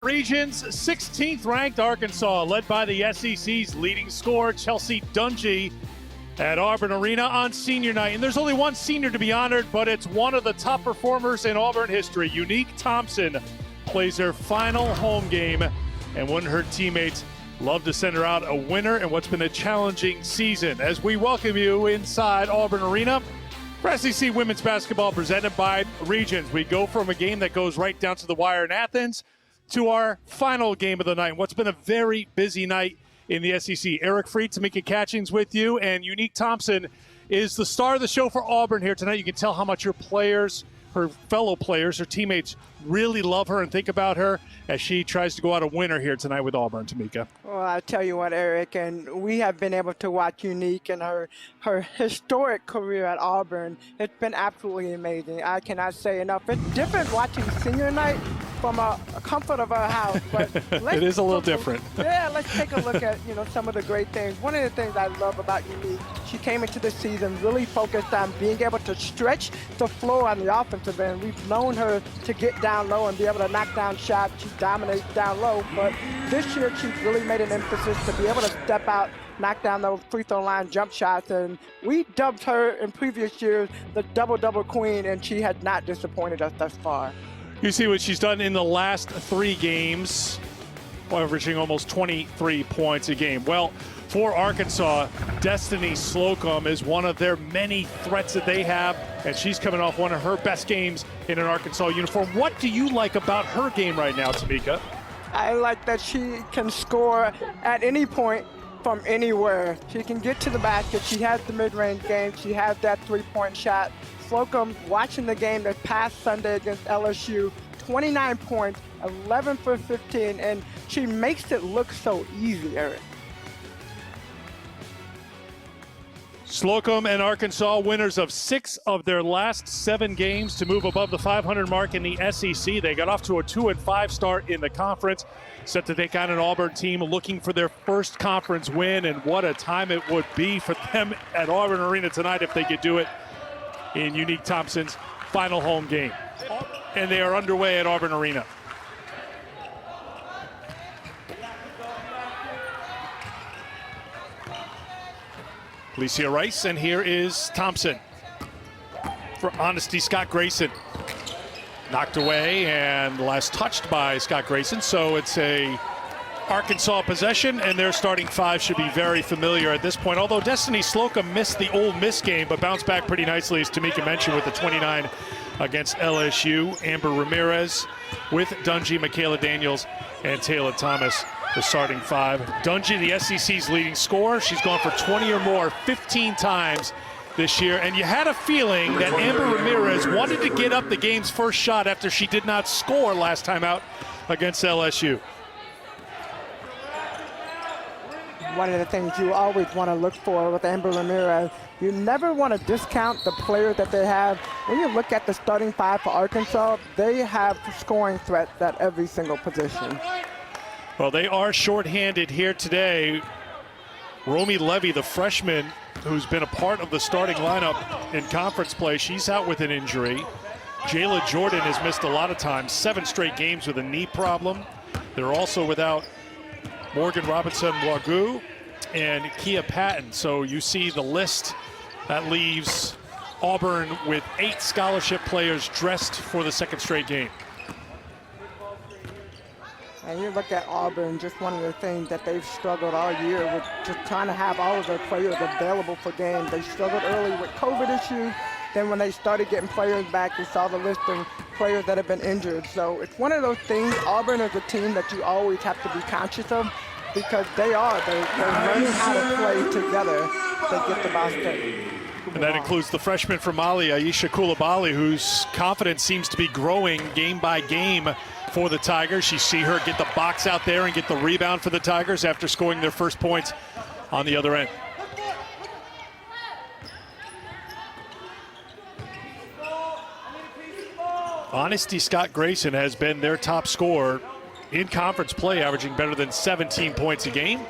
Region's 16th ranked Arkansas, led by the SEC's leading scorer, Chelsea Dungy, at Auburn Arena on senior night. And there's only one senior to be honored, but it's one of the top performers in Auburn history. Unique Thompson plays her final home game, and one of her teammates love to send her out a winner in what's been a challenging season. As we welcome you inside Auburn Arena for SEC women's basketball presented by Regions. We go from a game that goes right down to the wire in Athens to our final game of the night. What's been a very busy night in the SEC. Eric Freed, Tamika Catchings with you, and Unique Thompson is the star of the show for Auburn here tonight. You can tell how much her players, her fellow players, her teammates really love her and think about her as she tries to go out a winner here tonight with Auburn, Tamika. Well, I tell you what, Eric, and we have been able to watch Unique and her historic career at Auburn. It's been absolutely amazing. I cannot say enough. It's different watching senior night from a comfort of our house, but it is a little different. Yeah, let's take a look at some of the great things. One of the things I love about Unique, she came into the season really focused on being able to stretch the floor on the offensive end. We've known her to get down low and be able to knock down shots. She dominates down low, but this year she's really made an emphasis to be able to step out, knock down those free throw line jump shots, and we dubbed her in previous years the double-double queen, and she has not disappointed us thus far. You see what she's done in the last 3 games, averaging almost 23 points a game. Well, for Arkansas, Destiny Slocum is one of their many threats that they have, and she's coming off one of her best games in an Arkansas uniform. What do you like about her game right now, Tamika? I like that she can score at any point from anywhere. She can get to the basket. She has the mid-range game. She has that three-point shot. Slocum, watching the game this past Sunday against LSU, 29 points, 11 for 15, and she makes it look so easy, Eric. Slocum and Arkansas, winners of 6 of their last 7 games to move above the 500 mark in the SEC. They got off to a 2-5 start in the conference, set to take on an Auburn team looking for their first conference win, and what a time it would be for them at Auburn Arena tonight if they could do it in Unique Thompson's final home game. And they are underway at Auburn Arena. Alicia Rice, and here is Thompson. For honesty, Scott Grayson. Knocked away and last touched by Scott Grayson, so it's a Arkansas possession, and their starting 5 should be very familiar at this point. Although Destiny Slocum missed the Ole Miss game, but bounced back pretty nicely, as Tamika mentioned, with the 29 against LSU. Amber Ramirez with Dungy, Michaela Daniels, and Taylor Thomas, the starting 5. Dungy, the SEC's leading scorer. She's gone for 20 or more 15 times this year, and you had a feeling that Amber Ramirez wanted to get up the game's first shot after she did not score last time out against LSU. One of the things you always want to look for with Amber Ramirez, you never want to discount the players that they have. When you look at the starting 5 for Arkansas, they have scoring threats at every single position. Well, they are shorthanded here today. Romy Levy, the freshman who's been a part of the starting lineup in conference play, she's out with an injury. Jayla Jordan has missed a lot of time, 7 straight games with a knee problem. They're also without Morgan Robinson-Wagoo and Kia Patton. So you see the list that leaves Auburn with 8 scholarship players dressed for the 2nd straight game. And you look at Auburn, just one of the things that they've struggled all year with, just trying to have all of their players available for games. They struggled early with COVID issues. Then when they started getting players back, we saw the list of players that have been injured. So it's one of those things. Auburn is a team that you always have to be conscious of, because they're learning how to play together to get the basket. And that includes the freshman from Mali, Aisha Coulibaly, whose confidence seems to be growing game by game for the Tigers. You see her get the box out there and get the rebound for the Tigers after scoring their first points on the other end. Honesty Scott Grayson has been their top scorer in conference play, averaging better than 17 points a game.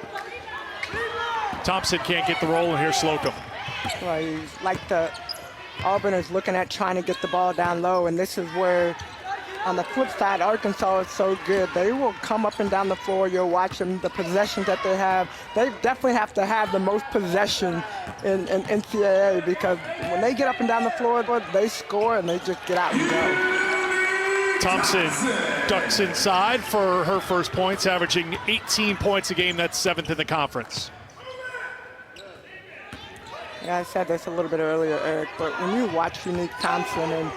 Thompson can't get the roll, and here's Slocum. Well, Auburn is looking at trying to get the ball down low, and this is where on the flip side, Arkansas is so good. They will come up and down the floor. You'll watch them, the possessions that they have. They definitely have to have the most possession in NCAA, because when they get up and down the floor, they score and they just get out and go. Thompson ducks inside for her first points, averaging 18 points a game. That's 7th in the conference. Yeah, I said this a little bit earlier, Eric, but when you watch Unique Thompson, and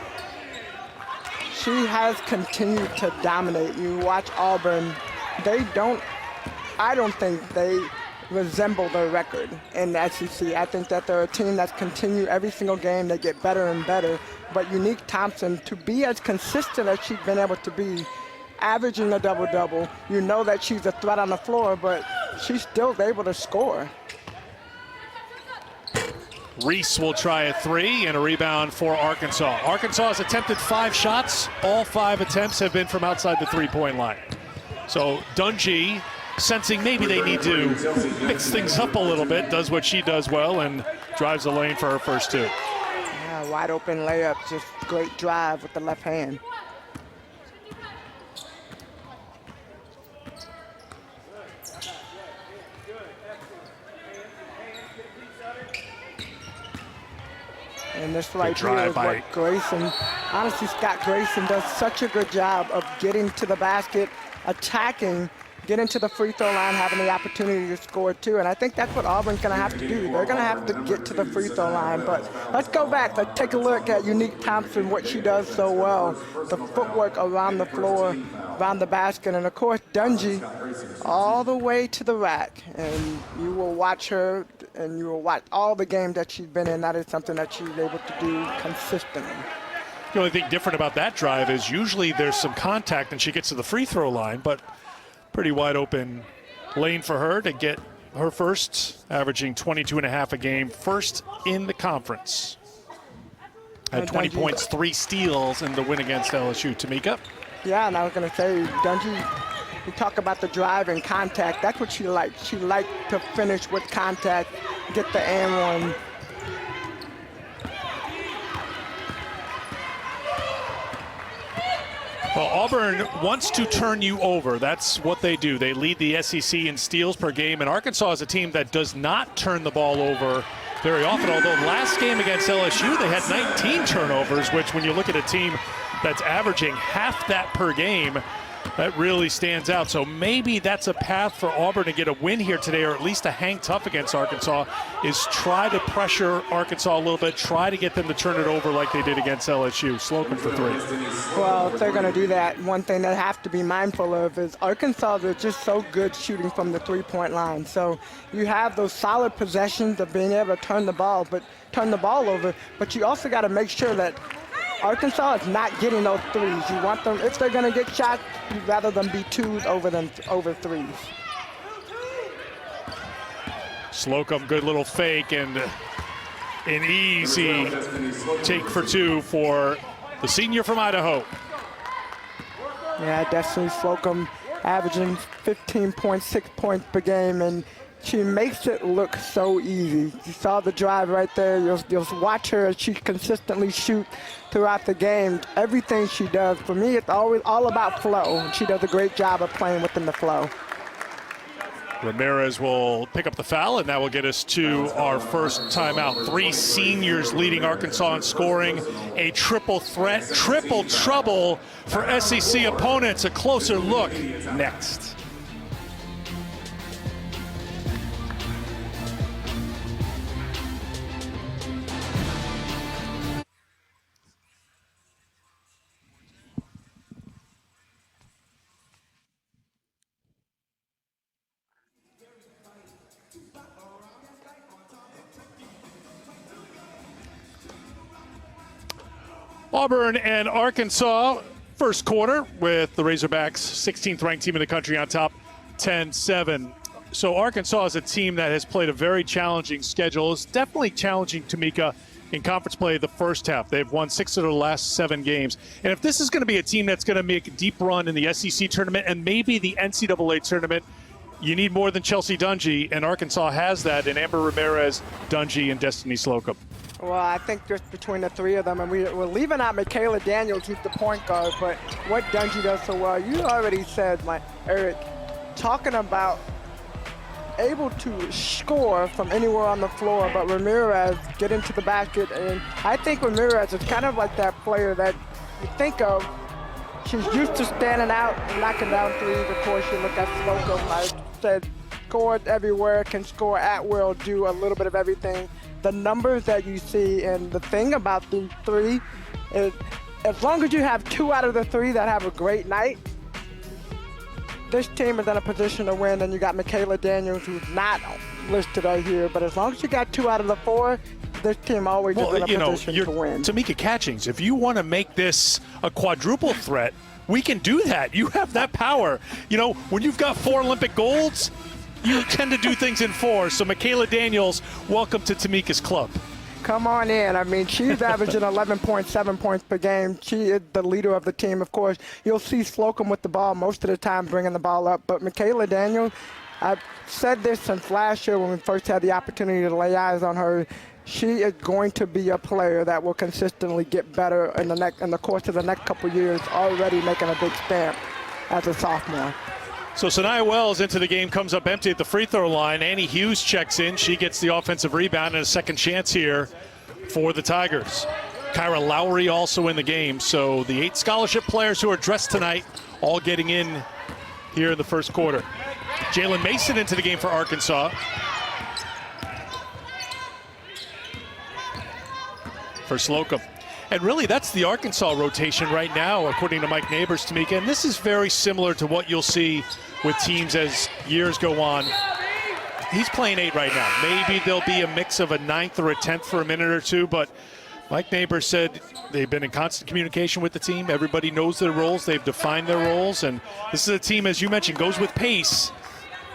she has continued to dominate. You watch Auburn, I don't think they resemble their record in the SEC. I think that they're a team that's continued every single game. They get better and better. But Unique Thompson, to be as consistent as she's been able to be, averaging a double-double, you know that she's a threat on the floor, but she's still able to score. Reese will try a 3 and a rebound for Arkansas. Arkansas has attempted 5 shots. All 5 attempts have been from outside the 3-point line. So Dungy, sensing maybe they need to mix things up a little bit, does what she does well and drives the lane for her first 2. Yeah, wide open layup, just great drive with the left hand. And this right here is what Grayson, honestly, Scott Grayson does such a good job of getting to the basket, attacking, getting to the free throw line, having the opportunity to score too. And I think that's what Auburn's going to have to do. They're going to have to get to the free throw line. But let's go back. Let's take a look at Unique Thompson, what she does so well. The footwork around the floor, around the basket. And of course, Dungy all the way to the rack. And you will watch her and you will watch all the games that she's been in. That is something that she's able to do consistently. The only thing different about that drive is usually there's some contact and she gets to the free throw line, but pretty wide open lane for her to get her first, averaging 22.5 a game, first in the conference. Had 20 points, 3 steals in the win against LSU. Tamika? Yeah, and I was going to say, Dungy, we talk about the drive and contact. That's what she liked. She liked to finish with contact, get the and one. Well, Auburn wants to turn you over. That's what they do. They lead the SEC in steals per game, and Arkansas is a team that does not turn the ball over very often, although last game against LSU, they had 19 turnovers, which when you look at a team that's averaging half that per game, that really stands out. So maybe that's a path for Auburn to get a win here today, or at least to hang tough against Arkansas, is try to pressure Arkansas a little bit, try to get them to turn it over like they did against LSU. Slocum for 3. Well, if they're going to do that, one thing they have to be mindful of is Arkansas is just so good shooting from the 3-point line. So you have those solid possessions of being able to turn the ball over, but you also got to make sure that Arkansas is not getting those threes. You want them, if they're going to get shots, you'd rather them be 2s over 3s. Slocum, good little fake and an easy take for 2 for the senior from Idaho. Yeah, definitely Slocum averaging 15.6 points per game, and she makes it look so easy. You saw the drive right there. You'll watch her as she consistently shoot throughout the game. Everything she does, for me, it's always all about flow. She does a great job of playing within the flow. Ramirez will pick up the foul, and that will get us to our first timeout. 3 seniors leading Arkansas in scoring. A triple threat, triple trouble for SEC opponents. A closer look next. Auburn and Arkansas, first quarter with the Razorbacks, 16th ranked team in the country on top, 10-7. So Arkansas is a team that has played a very challenging schedule. It's definitely challenging, Tamika, in conference play the first half. They've won 6 of their last 7 games. And if this is going to be a team that's going to make a deep run in the SEC tournament and maybe the NCAA tournament, you need more than Chelsea Dungy, and Arkansas has that in Amber Ramirez, Dungy, and Destiny Slocum. Well, I think just between the three of them, and we're leaving out Michaela Daniels, who's the point guard, but what Dungey does so well, you already said, Eric, talking about able to score from anywhere on the floor, but Ramirez get into the basket, and I think Ramirez is kind of like that player that you think of. She's used to standing out and knocking down threes. Of course, you look at Slocum. I said, score everywhere, can score at will, do a little bit of everything. The numbers that you see, and the thing about the three is as long as you have 2 out of the 3 that have a great night, this team is in a position to win. And you got Michaela Daniels, who's not listed right here, but as long as you got 2 out of the 4, this team always is in a position to win. Tamika Catchings, if you want to make this a quadruple threat, we can do that. You have that power. You know, when you've got 4 Olympic golds, you tend to do things in 4. So Michaela Daniels, welcome to Tamika's club. Come on in. I mean, she's averaging 11.7 points per game. She is the leader of the team. Of course, you'll see Slocum with the ball most of the time bringing the ball up. But Michaela Daniels, I've said this since last year when we first had the opportunity to lay eyes on her. She is going to be a player that will consistently get better in the course of the next couple years, already making a big stamp as a sophomore. So Sanaya Wells into the game, comes up empty at the free throw line. Annie Hughes checks in. She gets the offensive rebound and a second chance here for the Tigers. Kyra Lowry also in the game. So the 8 scholarship players who are dressed tonight all getting in here in the first quarter. Jalen Mason into the game for Arkansas. For Slocum. And really, that's the Arkansas rotation right now, according to Mike Neighbors, Tamika. And this is very similar to what you'll see with teams as years go on. He's playing 8 right now. Maybe there'll be a mix of a 9th or a 10th for a minute or two, but Mike Neighbors said they've been in constant communication with the team. Everybody knows their roles. They've defined their roles. And this is a team, as you mentioned, goes with pace,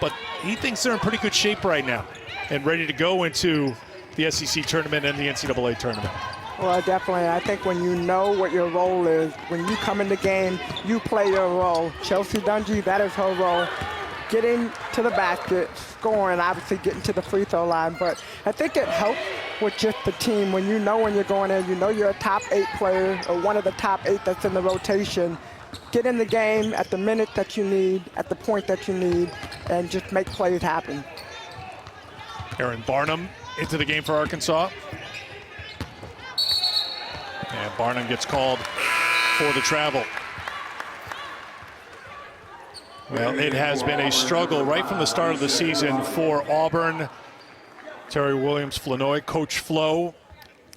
but he thinks they're in pretty good shape right now and ready to go into the SEC tournament and the NCAA tournament. Well, definitely. I think when you know what your role is, when you come in the game, you play your role. Chelsea Dungey, that is her role. Getting to the basket, scoring, obviously getting to the free throw line. But I think it helps with just the team. When you know when you're going in, you know you're a top 8 player or one of the top 8 that's in the rotation. Get in the game at the minute that you need, at the point that you need, and just make plays happen. Aaron Barnum into the game for Arkansas. And Barnum gets called for the travel. Well, it has been a struggle right from the start of the season for Auburn. Terry Williams-Flanoy, Coach Flo.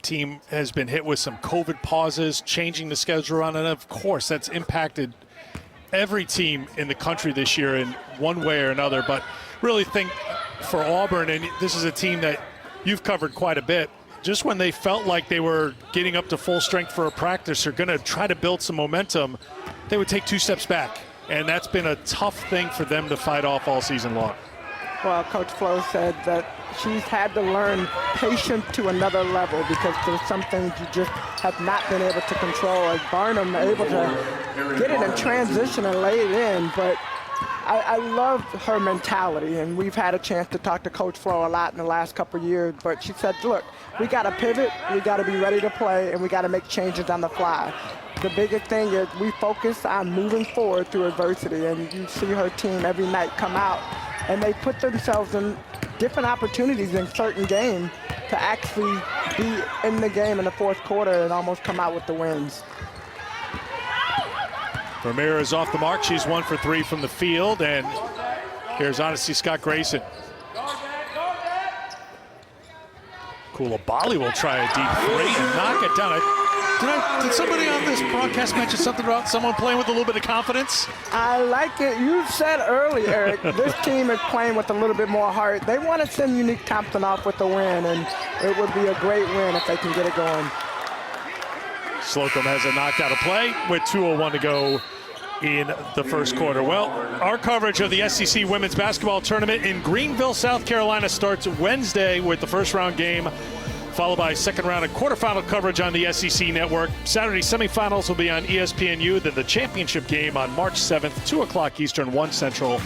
Team has been hit with some COVID pauses, changing the schedule around, and of course that's impacted every team in the country this year in one way or another. But really think for Auburn, and this is a team that you've covered quite a bit, just when they felt like they were getting up to full strength for a practice or going to try to build some momentum, they would take 2 steps back. And that's been a tough thing for them to fight off all season long. Well, Coach Flo said that she's had to learn patience to another level because there's some things you just have not been able to control. As Barnum able to get it in transition and lay it in, but I love her mentality, and we've had a chance to talk to Coach Flo a lot in the last couple of years, but she said, look, we got to pivot, we got to be ready to play, and we got to make changes on the fly. The biggest thing is we focus on moving forward through adversity, and you see her team every night come out, and they put themselves in different opportunities in certain games to actually be in the game in the fourth quarter and almost come out with the wins. Ramirez off the mark. She's 1 for 3 from the field, and here's Odyssey Scott Grayson. Koulibaly will try a deep 3 and knock it down. Did somebody on this broadcast mention something about someone playing with a little bit of confidence? I like it. You said earlier, Eric, this team is playing with a little bit more heart. They want to send Unique Thompson off with a win, and it would be a great win if they can get it going. Slocum has a knockout of play with 2:01 to go in the first quarter. Well, our coverage of the SEC Women's Basketball Tournament in Greenville, South Carolina starts Wednesday with the first round game, followed by second round and quarterfinal coverage on the SEC Network. Saturday semifinals will be on ESPNU, then the championship game on March 7th, 2 o'clock Eastern, 1 Central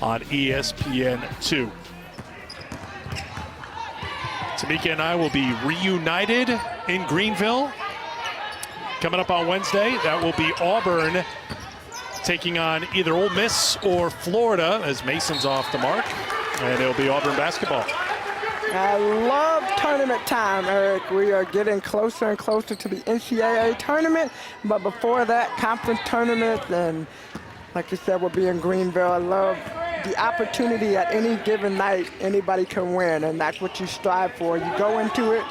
on ESPN2. Tamika and I will be reunited in Greenville. Coming up on Wednesday, that will be Auburn taking on either Ole Miss or Florida as Mason's off the mark. And it'll be Auburn basketball. I love tournament time, Eric. We are getting closer and closer to the NCAA tournament. But before that, conference tournament, and like you said, we'll be in Greenville. I love the opportunity at any given night, anybody can win, and that's what you strive for. You go into it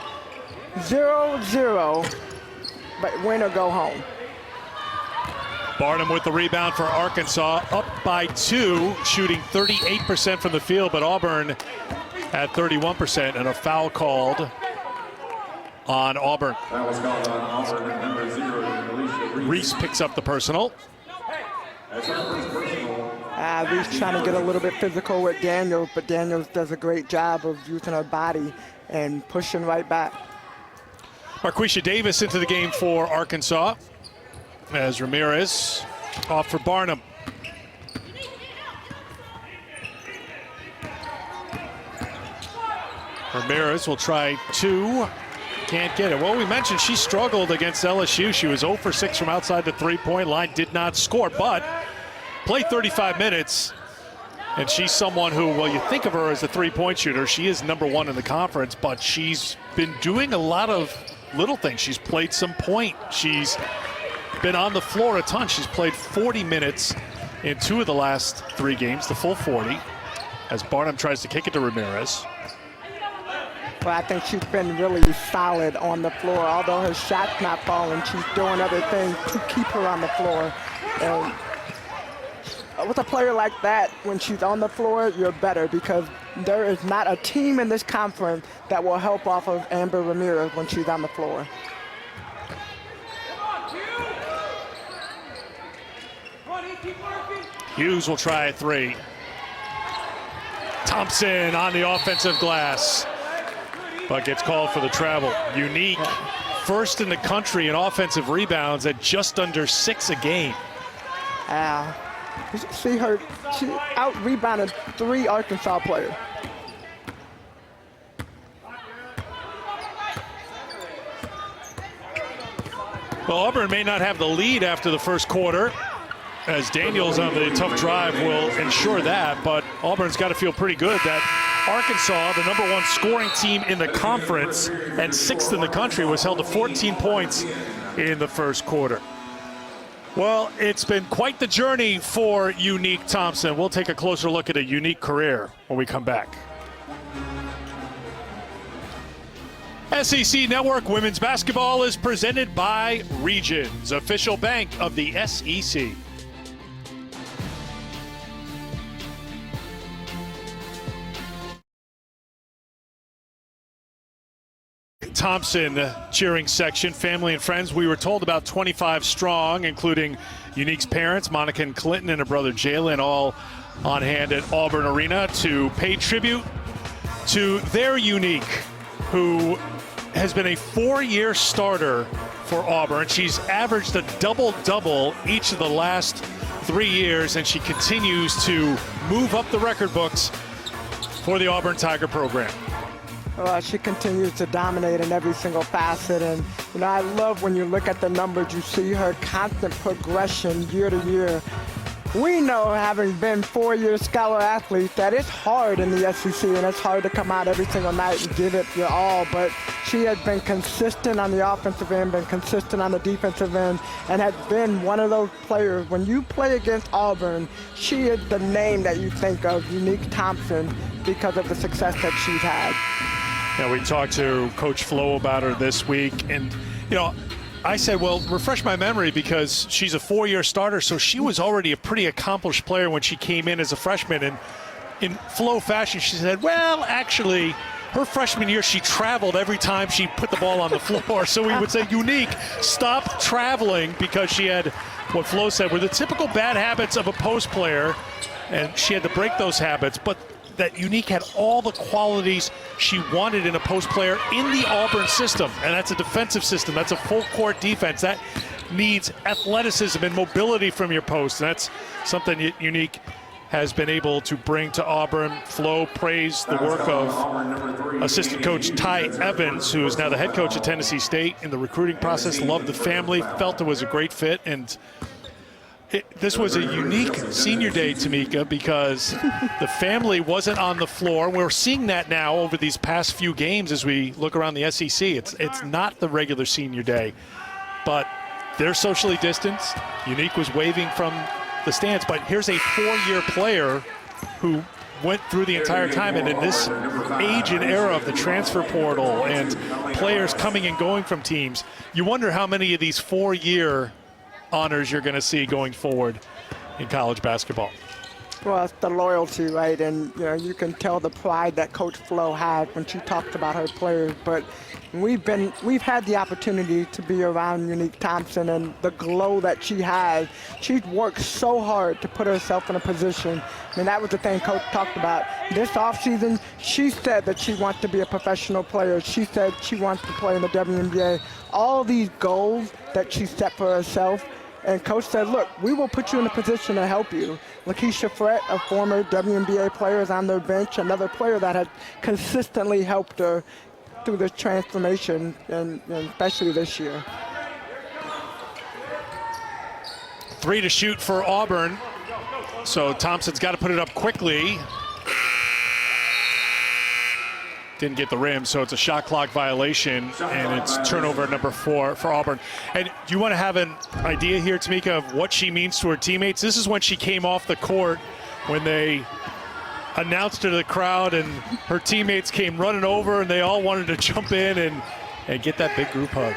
0-0, but win or go home. Barnum with the rebound for Arkansas, up by 2, shooting 38% from the field, but Auburn at 31%, and a foul called on Auburn. That was called on Auburn, number 0, Reese picks up the personal. Reese trying to get a little bit physical with Daniels, but Daniels does a great job of using her body and pushing right back. Marquisha Davis into the game for Arkansas as Ramirez off for Barnum. Ramirez will try 2. Can't get it. Well, we mentioned she struggled against LSU. She was 0 for 6 from outside the three-point line, did not score, but played 35 minutes. And she's someone who, well, you think of her as a three-point shooter. She is number 1 in the conference, but she's been doing a lot of little things. She's played some point. She's been on the floor a ton. She's played 40 minutes in 2 of the last 3 games, the full 40, as Barnum tries to kick it to Ramirez. Well, I think she's been really solid on the floor. Although her shot's not falling, she's doing other things to keep her on the floor. And with a player like that, when she's on the floor, you're better, because there is not a team in this conference that will help off of Amber Ramirez when she's on the floor. Hughes will try a 3. Thompson on the offensive glass, but gets called for the travel. Unique, first in the country in offensive rebounds at just under 6 a game. You see her, she out-rebounded 3 Arkansas players. Well, Auburn may not have the lead after the first quarter, as Daniels on the tough drive will ensure that, but Auburn's got to feel pretty good that Arkansas, the number 1 scoring team in the conference and 6th in the country, was held to 14 points in the first quarter. Well, it's been quite the journey for Unique Thompson. We'll take a closer look at a unique career when we come back. SEC Network Women's Basketball is presented by Regions, official bank of the SEC. Thompson cheering section, family and friends. We were told about 25 strong, including Unique's parents, Monica and Clinton, and her brother Jalen, all on hand at Auburn Arena to pay tribute to their Unique, who has been a 4-year starter for Auburn. She's averaged a double-double each of the last 3 years, and she continues to move up the record books for the Auburn Tiger program. She continues to dominate in every single facet, and I love when you look at the numbers, you see her constant progression year to year. We know, having been 4-year scholar athletes, that it's hard in the SEC, and it's hard to come out every single night and give it your all, but she has been consistent on the offensive end, been consistent on the defensive end, and has been one of those players. When you play against Auburn, she is the name that you think of, Unique Thompson, because of the success that she's had. Yeah, we talked to Coach Flo about her this week, and I said, well, refresh my memory, because she's a 4-year starter, so she was already a pretty accomplished player when she came in as a freshman. And in Flo fashion, she said, well, actually, her freshman year, she traveled every time she put the ball on the floor. So we would say, Unique, stop traveling, because she had what Flo said were the typical bad habits of a post player, and she had to break those habits. But that Unique had all the qualities she wanted in a post player in the Auburn system, and that's a defensive system. That's a full court defense. That needs athleticism and mobility from your post, and that's something Unique has been able to bring to Auburn. Flo praised the work of assistant coach Ty Evans, who is now the head coach at Tennessee State, in the recruiting process. Loved the family, felt it was a great fit, and this was a unique senior day, Tamika, because the family wasn't on the floor. We're seeing that now over these past few games as we look around the SEC. It's not the regular senior day, but they're socially distanced. Unique was waving from the stands, but here's a 4-year player who went through the entire time, and in this age and era of the transfer portal and players coming and going from teams, you wonder how many of these 4-year honors you're going to see going forward in college basketball. Well, it's the loyalty, right? And you can tell the pride that Coach Flo had when she talked about her players. But we've had the opportunity to be around Unique Thompson, and the glow that she has. She's worked so hard to put herself in a position. I mean, that was the thing Coach talked about. This offseason, she said that she wants to be a professional player. She said she wants to play in the WNBA. All these goals that she set for herself. And Coach said, look, we will put you in a position to help you. Lakeisha Frett, a former WNBA player, is on their bench, another player that had consistently helped her through this transformation, and especially this year. 3 to shoot for Auburn. So Thompson's got to put it up quickly. Didn't get the rim, so it's a shot clock violation, and it's turnover number 4 for Auburn. And do you want to have an idea here, Tamika, of what she means to her teammates? This is when she came off the court, when they announced her to the crowd, and her teammates came running over, and they all wanted to jump in and get that big group hug.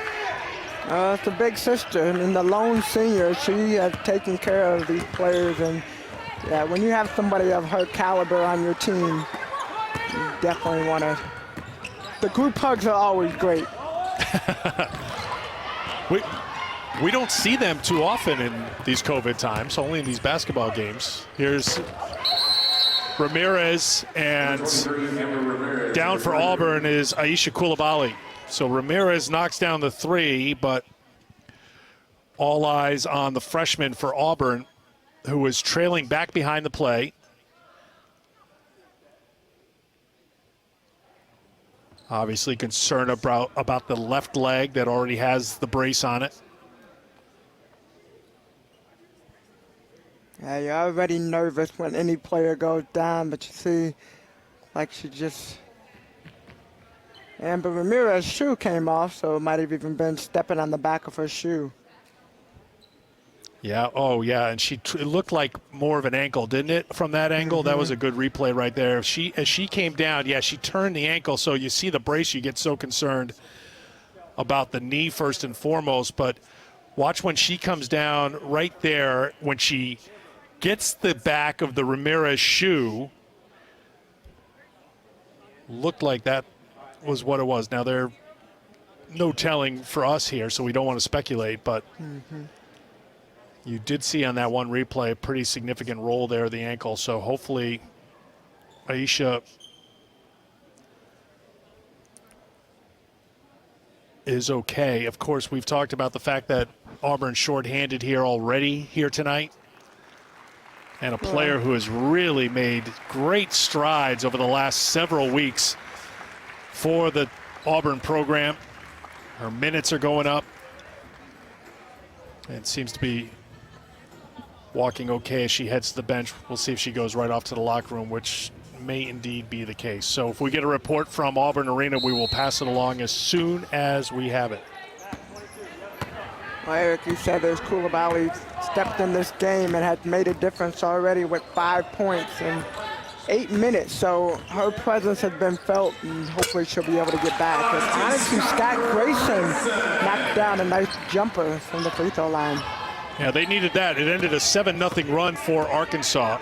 It's a big sister, and the lone senior, she has taken care of these players. And yeah, when you have somebody of her caliber on your team, you definitely want to. The group hugs are always great. We don't see them too often in these COVID times, only in these basketball games. Here's Ramirez, and down for Auburn is Aisha Coulibaly. So Ramirez knocks down the 3, but all eyes on the freshman for Auburn, who was trailing back behind the play. Obviously concerned about the left leg that already has the brace on it. Yeah, you're already nervous when any player goes down, but you see, like she just... But Ramirez's shoe came off, so it might have even been stepping on the back of her shoe. Yeah, oh yeah, and it looked like more of an ankle, didn't it, from that angle? That was a good replay right there. As she came down, yeah, she turned the ankle, so you see the brace, you get so concerned about the knee first and foremost, but watch when she comes down right there, when she gets the back of the Ramirez shoe, looked like that was what it was. Now, there's no telling for us here, so we don't want to speculate, but you did see on that one replay a pretty significant roll there of the ankle, so hopefully Aisha is okay. Of course, we've talked about the fact that Auburn's shorthanded here tonight, and a player who has really made great strides over the last several weeks for the Auburn program. Her minutes are going up, and seems to be walking okay as she heads to the bench. We'll see if she goes right off to the locker room, which may indeed be the case. So if we get a report from Auburn Arena, we will pass it along as soon as we have it. Well, Eric, you said there's Coulibaly stepped in this game and had made a difference already with 5 points in 8 minutes. So her presence has been felt, and hopefully she'll be able to get back. And honestly, Scott Grayson knocked down a nice jumper from the free throw line. Yeah, they needed that. It ended a 7-0 run for Arkansas.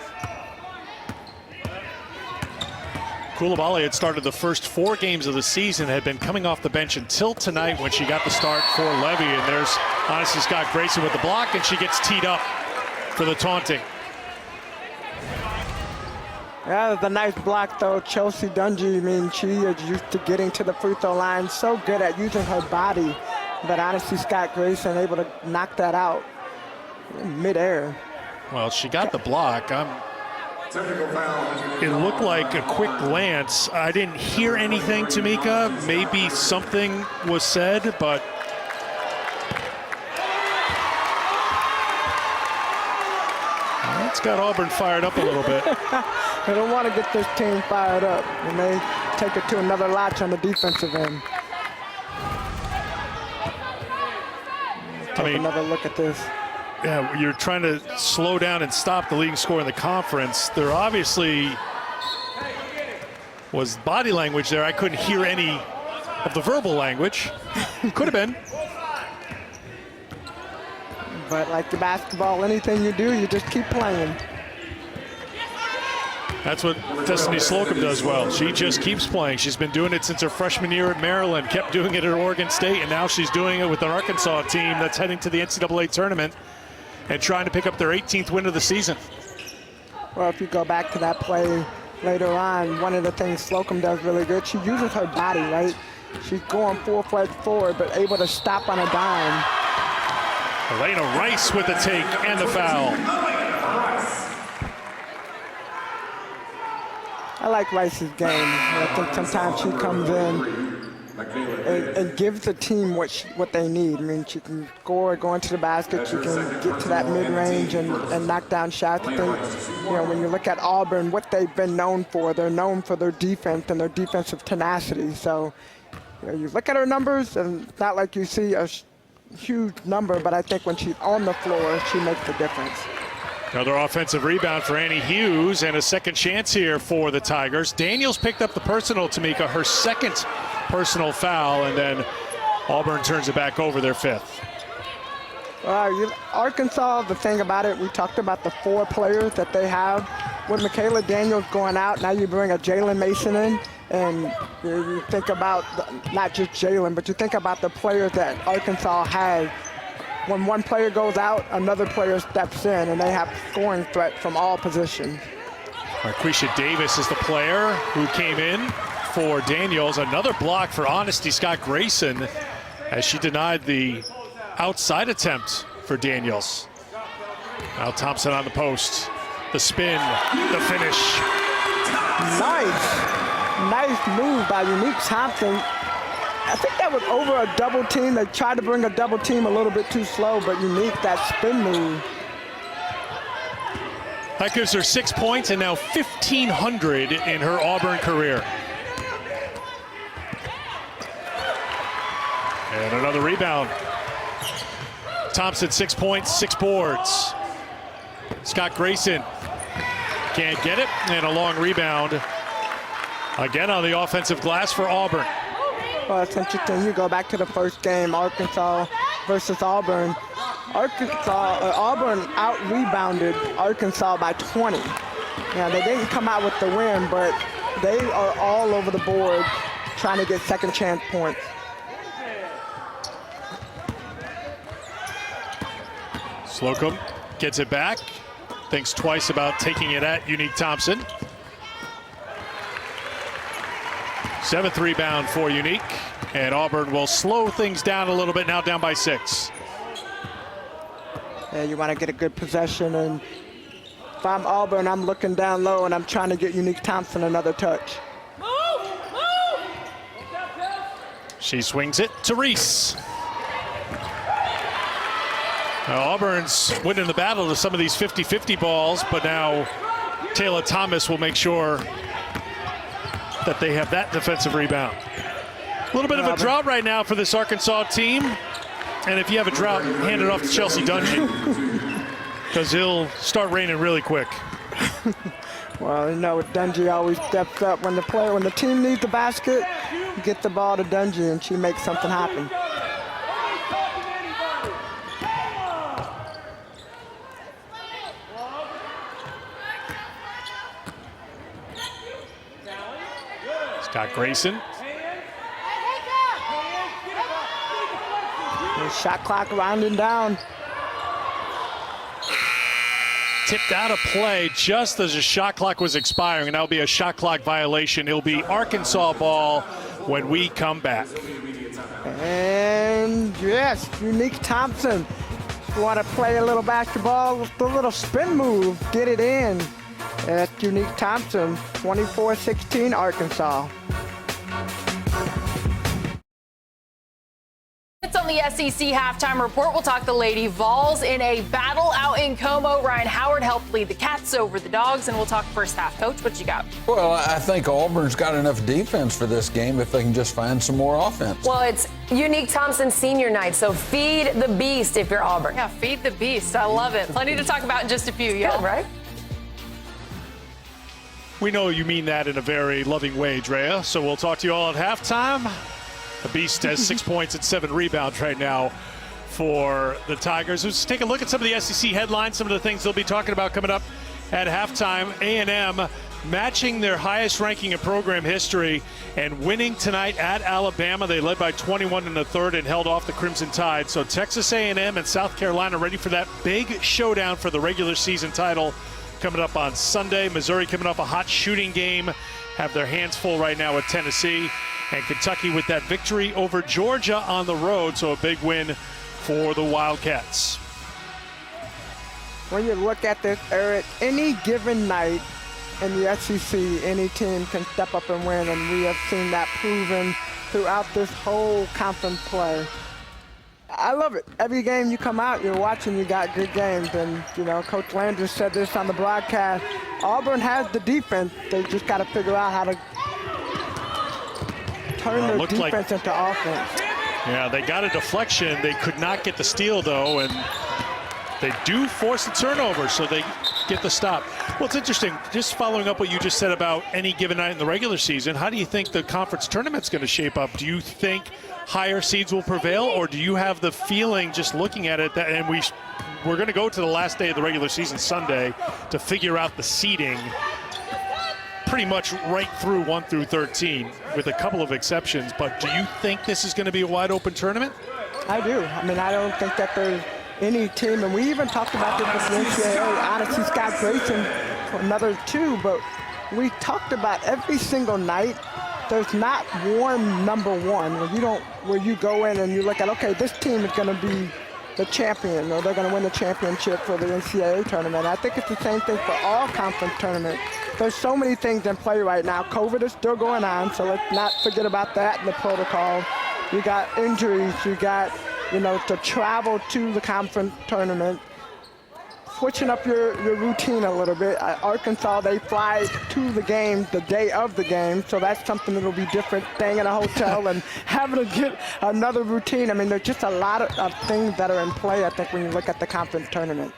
Coulibaly had started the first 4 games of the season, had been coming off the bench until tonight when she got the start for Levy. And there's honestly Scott Grayson with the block, and she gets teed up for the taunting. Yeah, it was a nice block, though. Chelsea Dungy, I mean, she is used to getting to the free throw line, so good at using her body. But honestly, Scott Grayson able to knock that out in midair. Well, she got the block. Technical foul. It looked like a quick glance. I didn't hear anything, Tamika. Maybe something was said, but it's got Auburn fired up a little bit. They don't want to get this team fired up, and they take it to another notch on the defensive end. Take another look at this. Yeah, you're trying to slow down and stop the leading scorer in the conference. There obviously was body language there. I couldn't hear any of the verbal language. Could have been. But like the basketball, anything you do, you just keep playing. That's what Destiny Slocum does well. She just keeps playing. She's been doing it since her freshman year at Maryland, kept doing it at Oregon State, and now she's doing it with an Arkansas team that's heading to the NCAA tournament and trying to pick up their 18th win of the season. Well, if you go back to that play later on, one of the things Slocum does really good, she uses her body, right? She's going full-fledged forward, but able to stop on a dime. Elena Rice with the take and the foul. I like Rice's game. I think sometimes she comes in and gives the team what they need. I mean, she can score, go into the basket, she can get to that mid-range and knock down shots. I think, you know, when you look at Auburn, what they've been known for, they're known for their defense and their defensive tenacity. So, you know, you look at her numbers, and it's not like you see a huge number, but I think when she's on the floor, she makes the difference. Another offensive rebound for Annie Hughes and a second chance here for the Tigers. Daniels picked up the personal, Tamika, her second personal foul, and then Auburn turns it back over, their fifth. Arkansas, the thing about it, we talked about the 4 players that they have. With Michaela Daniels going out, now you bring a Jalen Mason in, and you think about not just Jalen, but you think about the players that Arkansas has. When one player goes out, another player steps in, and they have scoring threat from all positions. Marquisha Davis is the player who came in for Daniels. Another block for Honesty Scott Grayson as she denied the outside attempt for Daniels. Now Thompson on the post. The spin, the finish. Nice move by Unique Thompson. I think that was over a double team. They tried to bring a double team a little bit too slow, but Unique, that spin move. That gives her 6 points and now 1,500 in her Auburn career. And another rebound. Thompson, 6 points, 6 boards. Scott Grayson can't get it, and a long rebound. Again on the offensive glass for Auburn. Well, it's interesting. You go back to the first game, Arkansas versus Auburn. Auburn out-rebounded Arkansas by 20. Now, they didn't come out with the win, but they are all over the board trying to get second chance points. Slocum gets it back. Thinks twice about taking it at Unique Thompson. 7th rebound for Unique, and Auburn will slow things down a little bit, now down by 6. Yeah, you want to get a good possession, and if I'm Auburn, I'm looking down low, and I'm trying to get Unique Thompson another touch. She swings it to Reese. Now Auburn's winning the battle to some of these 50-50 balls, but now Taylor Thomas will make sure that they have that defensive rebound. A little bit of a drought right now for this Arkansas team. And if you have a drought, hand it off to Chelsea Dungy, because he'll start raining really quick. Well, you know, Dungy always steps up. When the team needs the basket, you get the ball to Dungy, and she makes something happen. Scott Grayson. The shot clock rounding down. Tipped out of play just as the shot clock was expiring, and that'll be a shot clock violation. It'll be Arkansas ball when we come back. And yes, Unique Thompson. You want to play a little basketball with the little spin move, get it in. at Unique Thompson, 24-16 Arkansas. It's on the SEC halftime report. We'll talk the Lady Vols in a battle out in Como. Ryan Howard helped lead the Cats over the Dogs, and we'll talk first half. Coach, what you got? Well, I think Auburn's got enough defense for this game if they can just find some more offense. Well, it's Unique Thompson senior night, so feed the beast if you're Auburn. Yeah, feed the beast. I love it. Plenty to talk about in just a few, y'all. Good, right? We know you mean that in a very loving way, Drea. So we'll talk to you all at halftime. The Beast has 6 points and 7 rebounds right now for the Tigers. Let's take a look at some of the SEC headlines, some of the things they'll be talking about coming up at halftime. A&M matching their highest ranking in program history and winning tonight at Alabama. They led by 21 in the third and held off the Crimson Tide. So Texas A&M and South Carolina ready for that big showdown for the regular season title coming up on Sunday. Missouri coming off a hot shooting game, have their hands full right now with Tennessee. And Kentucky with that victory over Georgia on the road, so a big win for the Wildcats. When you look at this, Eric, any given night in the SEC, any team can step up and win, and we have seen that proven throughout this whole conference play. I love it. Every game you come out, you're watching, you got good games. And, you know, Coach Landers said this on the broadcast. Auburn has the defense. They just got to figure out how to turn their defense into offense. Yeah, they got a deflection. They could not get the steal, though, and they do force the turnover, so they get the stop. Well, it's interesting, just following up what you just said about any given night in the regular season, how do you think the conference tournament's going to shape up? Do you think higher seeds will prevail, or do you have the feeling, just looking at it, that, and we're going to go to the last day of the regular season Sunday to figure out the seeding pretty much right through 1 through 13 with a couple of exceptions, but do you think this is going to be a wide open tournament? I do. I mean, I don't think that there's any team, and we even talked about this with the NCAA, honestly, Scott Grayson, another 2, but we talked about every single night, there's not one number 1 where you go in and you look at, okay, this team is going to be the champion, or they're going to win the championship for the NCAA tournament. I think it's the same thing for all conference tournaments. There's so many things in play right now. COVID is still going on, so let's not forget about that in the protocol. You got injuries, you got, to travel to the conference tournament. Switching up your routine a little bit. Arkansas, they fly to the game the day of the game, so that's something that'll be different, staying in a hotel and having to get another routine. I mean, there's just a lot of things that are in play, I think, when you look at the conference tournament.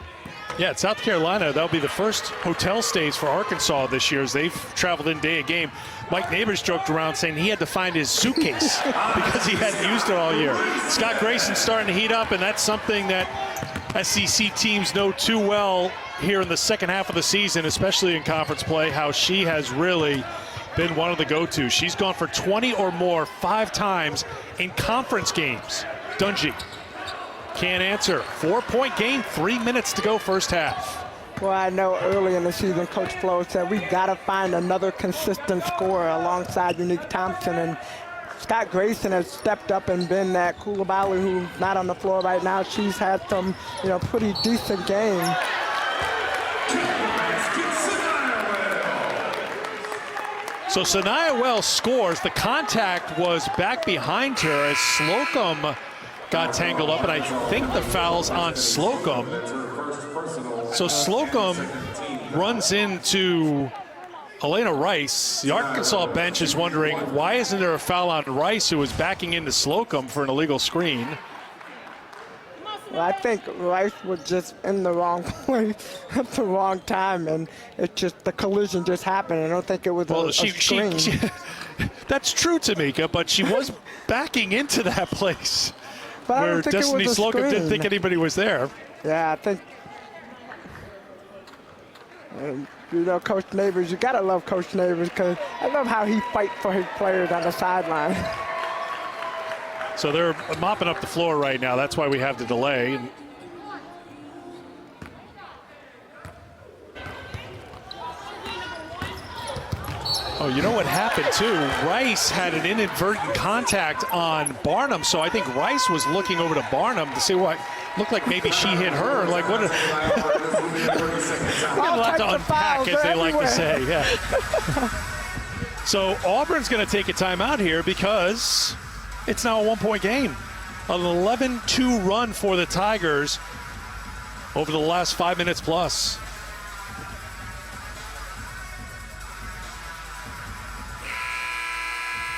Yeah, at South Carolina, that'll be the first hotel stays for Arkansas this year as they've traveled in day of game. Mike Neighbors joked around saying he had to find his suitcase because he hadn't used it all year. Scott Grayson's starting to heat up, and that's something that SEC teams know too well here in the second half of the season, especially in conference play, how she has really been one of the go-tos. She's gone for 20 or more 5 times in conference games. Dungy can't answer. 4-point game, 3 minutes to go first half. Well, I know early in the season, Coach Flo said we've got to find another consistent scorer alongside Unique Thompson, and Scott Grayson has stepped up and been that. Koulibaly, who's not on the floor right now, she's had some, pretty decent game. So Sanaya Wells scores. The contact was back behind her as Slocum got tangled up, and I think the foul's on Slocum. So Slocum runs into Elena Rice. The Arkansas bench is wondering, why isn't there a foul on Rice, who was backing into Slocum for an illegal screen? Well, I think Rice was just in the wrong place at the wrong time, and the collision just happened. I don't think it was a screen. That's true, Tamika, but she was backing into that place but where I don't think Destiny it was a Slocum screen. didn't think anybody was there. Yeah, I think. Coach Neighbors, you gotta love Coach Neighbors, because I love how he fights for his players on the sideline. So they're mopping up the floor right now. That's why we have the delay. Oh, you know what happened too? Rice had an inadvertent contact on Barnum, so I think Rice was looking over to Barnum to see what looked like maybe she hit her. Like, what? All lot types to of fouls unpack, as they like to everywhere. say. Yeah. So Auburn's going to take a timeout here because it's now a 1-point game. An 11-2 run for the Tigers over the last 5 minutes plus.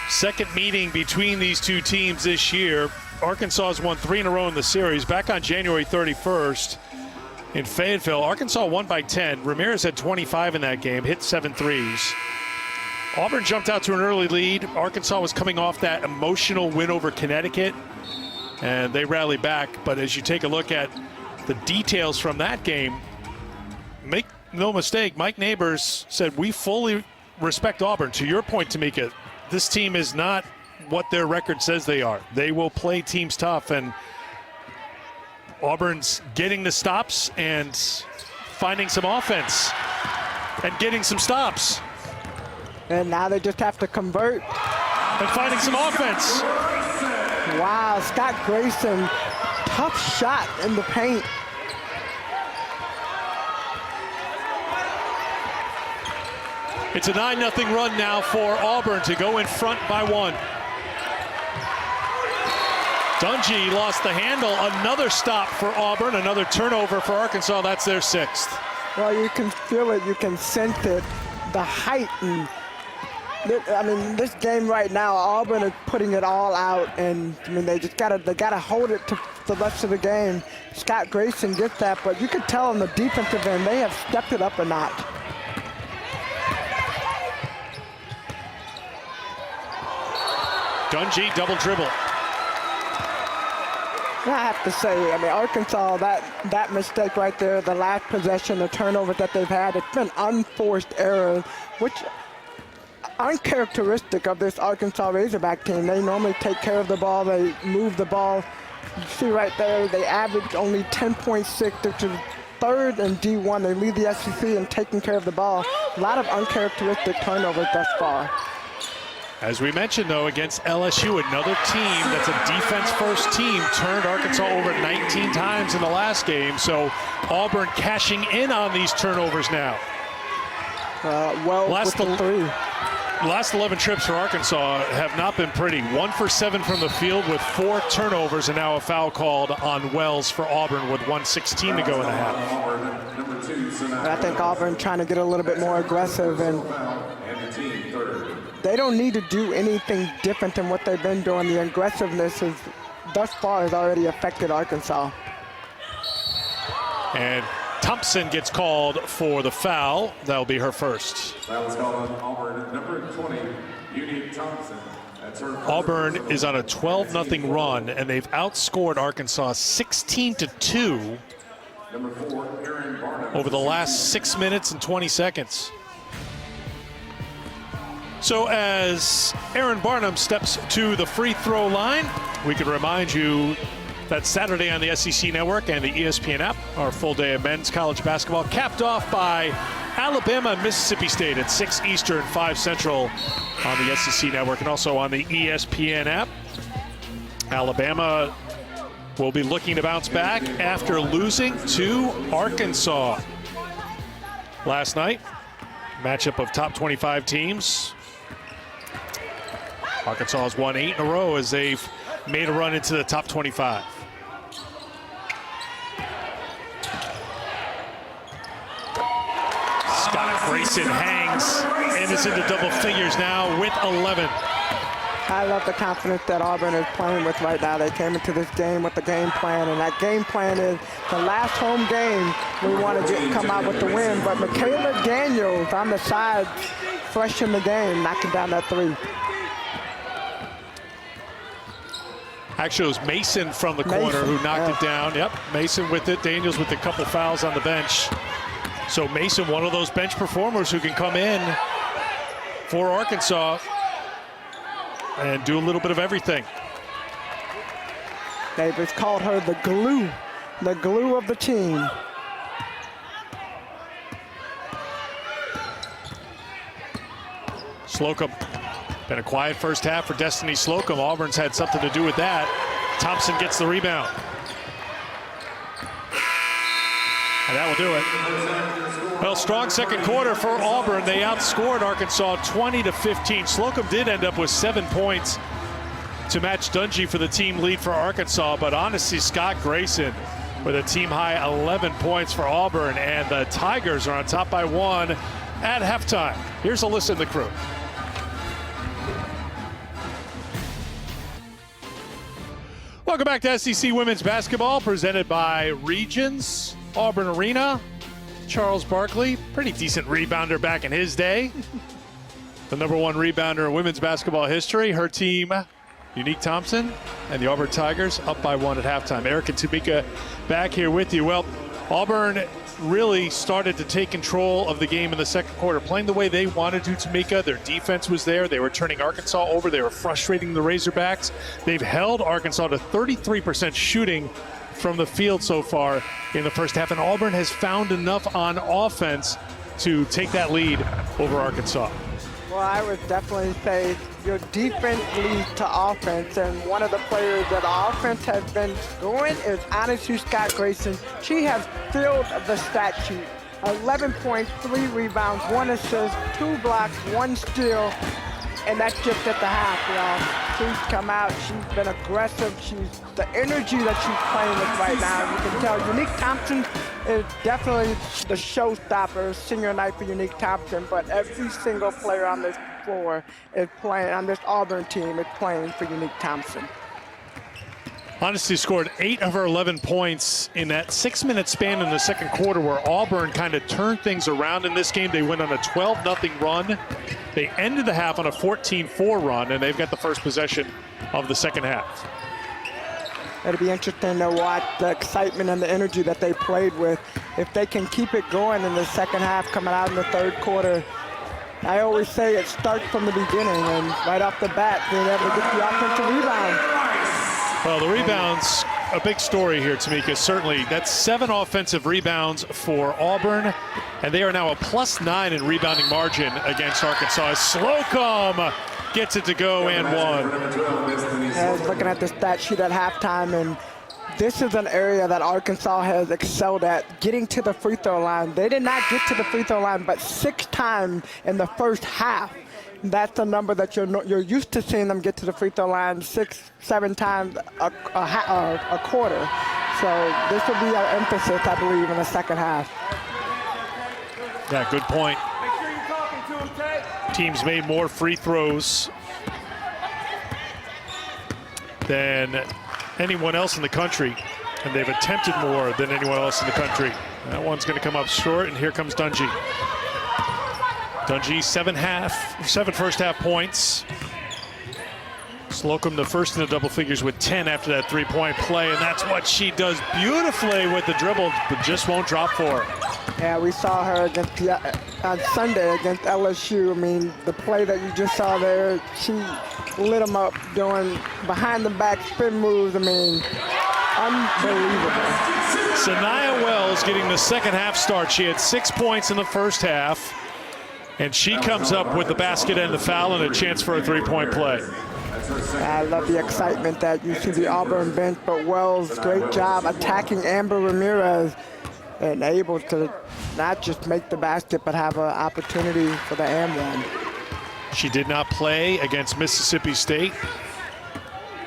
Second meeting between these two teams this year. Arkansas has won 3 in a row in the series. Back on January 31st in Fayetteville, Arkansas won by 10. Ramirez had 25 in that game, hit 7 threes. Auburn jumped out to an early lead. Arkansas was coming off that emotional win over Connecticut, and they rallied back. But as you take a look at the details from that game, make no mistake, Mike Neighbors said, we fully respect Auburn. To your point, Tamika, this team is not what their record says they are. They will play teams tough, and Auburn's getting the stops and finding some offense and getting some stops. And now they just have to convert. And finding some offense. Wow, Scott Grayson, tough shot in the paint. It's a 9-0 run now for Auburn to go in front by 1. Dungy lost the handle. Another stop for Auburn. Another turnover for Arkansas. That's their 6th. Well, you can feel it. You can sense it. The height. And I mean, this game right now, Auburn is putting it all out. And I mean, they gotta hold it to the rest of the game. Scott Grayson gets that, but you can tell on the defensive end, they have stepped it up a notch. Dungy double dribble. I have to say, I mean, Arkansas, that mistake right there, the last possession, the turnovers that they've had, it's been unforced errors, which uncharacteristic of this Arkansas Razorback team. They normally take care of the ball, they move the ball. You see right there, they average only 10.6, which is 3rd in D1. They lead the SEC in taking care of the ball. A lot of uncharacteristic turnovers thus far. As we mentioned, though, against LSU, another team that's a defense-first team, turned Arkansas over 19 times in the last game. So Auburn cashing in on these turnovers now. With the 3. Last 11 trips for Arkansas have not been pretty. 1 for 7 from the field with 4 turnovers, and now a foul called on Wells for Auburn with 1:16 to go in the half. I think Auburn trying to get a little bit more aggressive, and they don't need to do anything different than what they've been doing. The aggressiveness is thus far has already affected Arkansas. And Thompson gets called for the foul. That'll be her first. That was called on Auburn, number 20, Unique Thompson. That's her first. Auburn is on a 12-0 run, and they've outscored Arkansas 16-2 Number 4, Aaron Barnum. over the last 6 minutes and 20 seconds. So as Aaron Barnum steps to the free throw line, we can remind you that Saturday on the SEC Network and the ESPN app, our full day of men's college basketball, capped off by Alabama and Mississippi State at 6 Eastern, 5 Central on the SEC Network and also on the ESPN app. Alabama will be looking to bounce back after losing to Arkansas last night. Matchup of top 25 teams. Arkansas has won 8 in a row as they've made a run into the top 25. Scott Grayson hangs and is into double figures now with 11. I love the confidence that Auburn is playing with right now. They came into this game with the game plan, and that game plan is the last home game we want to come out with the win. But Michaela Daniels on the side, fresh in the game, knocking down that 3. Actually, it was Mason from the corner who knocked it down. Yep, Mason with it. Daniels with a couple fouls on the bench. So Mason, one of those bench performers who can come in for Arkansas and do a little bit of everything. Davis called her the glue of the team. Slocum, been a quiet first half for Destiny Slocum. Auburn's had something to do with that. Thompson gets the rebound. And that will do it. Well, strong second quarter for Auburn. They outscored Arkansas 20-15. Slocum did end up with 7 points to match Dungy for the team lead for Arkansas, but honestly, Scott Grayson with a team high 11 points for Auburn, and the Tigers are on top by 1 at halftime. Here's a listen to the crew. Welcome back to SEC Women's Basketball, presented by Regions, Auburn Arena. Charles Barkley, pretty decent rebounder back in his day. The #1 rebounder in women's basketball history. Her team, Unique Thompson and the Auburn Tigers, up by 1 at halftime. Eric and Tamika back here with you. Well, Auburn really started to take control of the game in the second quarter, playing the way they wanted to, Tamika. Their defense was there. They were turning Arkansas over. They were frustrating the Razorbacks. They've held Arkansas to 33% shooting from the field so far in the first half, and Auburn has found enough on offense to take that lead over Arkansas. Well, I would definitely say your defense leads to offense, and one of the players that offense has been doing is honestly Scott Grayson. She has filled the stat sheet. 11 points, 3 rebounds, 1 assist, 2 blocks, 1 steal, and that's just at the half, y'all. She's come out, she's been aggressive, the energy that she's playing with right now, you can tell. Unique Thompson is definitely the showstopper, senior night for Unique Thompson, but every single player on this floor is playing, on this Auburn team is playing for Unique Thompson. Honestly scored 8 of her 11 points in that 6-minute span in the second quarter, where Auburn kind of turned things around in this game. They went on a 12-0 run. They ended the half on a 14-4 run, and they've got the first possession of the second half. It'll be interesting to watch the excitement and the energy that they played with. If they can keep it going in the second half, coming out in the third quarter, I always say it starts from the beginning, and right off the bat, being able to get the offensive rebound. Well, the rebounds, a big story here, Tamika. Certainly, that's 7 offensive rebounds for Auburn, and they are now a +9 in rebounding margin against Arkansas. Slocum gets it to go and 1. I was looking at the stat sheet at halftime, and this is an area that Arkansas has excelled at, getting to the free throw line. They did not get to the free throw line but 6 times in the first half. That's the number that you're used to seeing them get to the free throw line 6-7 times a quarter. So this will be our emphasis, I believe, in the second half. Yeah, good point. Make sure you're talking to him, Ted. Teams made more free throws than anyone else in the country, and they've attempted more than anyone else in the country. That one's going to come up short, and here comes Dungy. Dungy, 7 first half points. Slocum the first in the double figures with 10 after that 3-point play, and that's what she does beautifully with the dribble, but just won't drop for her. Yeah, we saw her against on Sunday against LSU. I mean, the play that you just saw there, she lit them up doing behind-the-back spin moves. I mean, unbelievable. Sanaya Wells getting the second half start. She had 6 points in the first half, and she comes up with the basket and the foul and a chance for a 3-point play. I love the excitement that you see the Auburn bench, but Wells, great job attacking Amber Ramirez and able to not just make the basket, but have an opportunity for the and one. She did not play against Mississippi State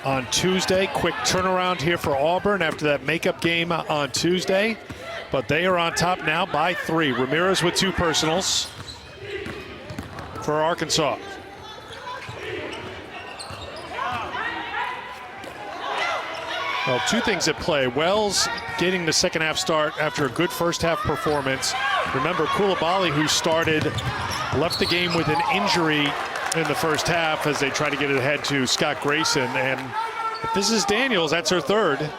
on Tuesday. Quick turnaround here for Auburn after that makeup game on Tuesday, but they are on top now by 3. Ramirez with 2 personals for Arkansas. Well, 2 things at play. Wells getting the second half start after a good first half performance. Remember, Coulibaly, who started, left the game with an injury in the first half as they try to get it ahead to Scott Grayson. And if this is Daniels, that's her 3rd.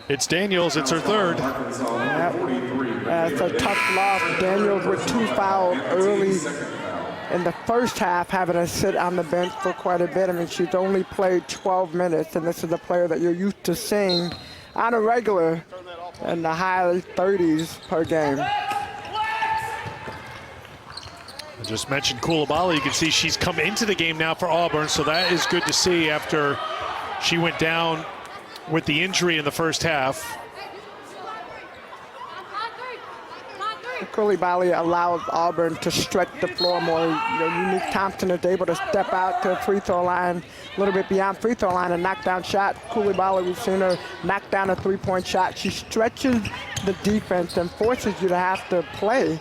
It's Daniels, it's her 3rd. It's a tough loss. Daniels with 2 fouls early in the first half, having to sit on the bench for quite a bit. I mean, she's only played 12 minutes, and this is a player that you're used to seeing on a regular in the high 30s per game. I just mentioned Coulibaly. You can see she's come into the game now for Auburn, so that is good to see after she went down with the injury in the first half. Coulibaly allows Auburn to stretch the floor more. Unique Thompson is able to step out to the free throw line, a little bit beyond free throw line, and knock down shot. Coulibaly, we've seen her knock down a three-point shot. She stretches the defense and forces you to have to play.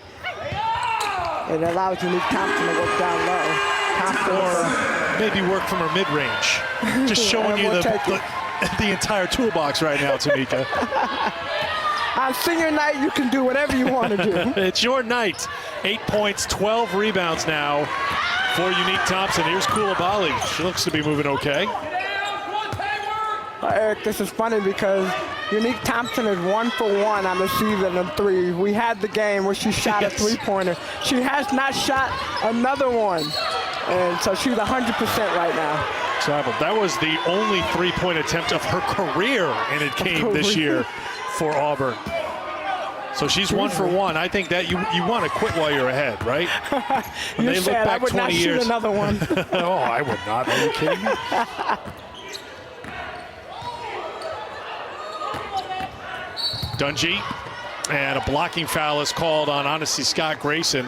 It allows Unique Thompson to work down low. Thompson, or maybe work from her mid-range. Just showing you the entire toolbox right now, Tamika. On senior night, you can do whatever you want to do. It's your night. 8 points, 12 rebounds now for Unique Thompson. Here's Coulibaly. She looks to be moving okay. Eric, this is funny because Unique Thompson is 1 for 1 on the season in three. We had the game where she shot a three-pointer. She has not shot another one. And so she's 100% right now. Travel. That was the only three-point attempt of her career, and it came this year for Auburn. So she's 1 for 1. I think that you want to quit while you're ahead, right? When You they look said back I would 20 not years. shoot another one. Oh, I would not. Are you kidding me? Dungy, and a blocking foul is called on, honestly, Scott Grayson.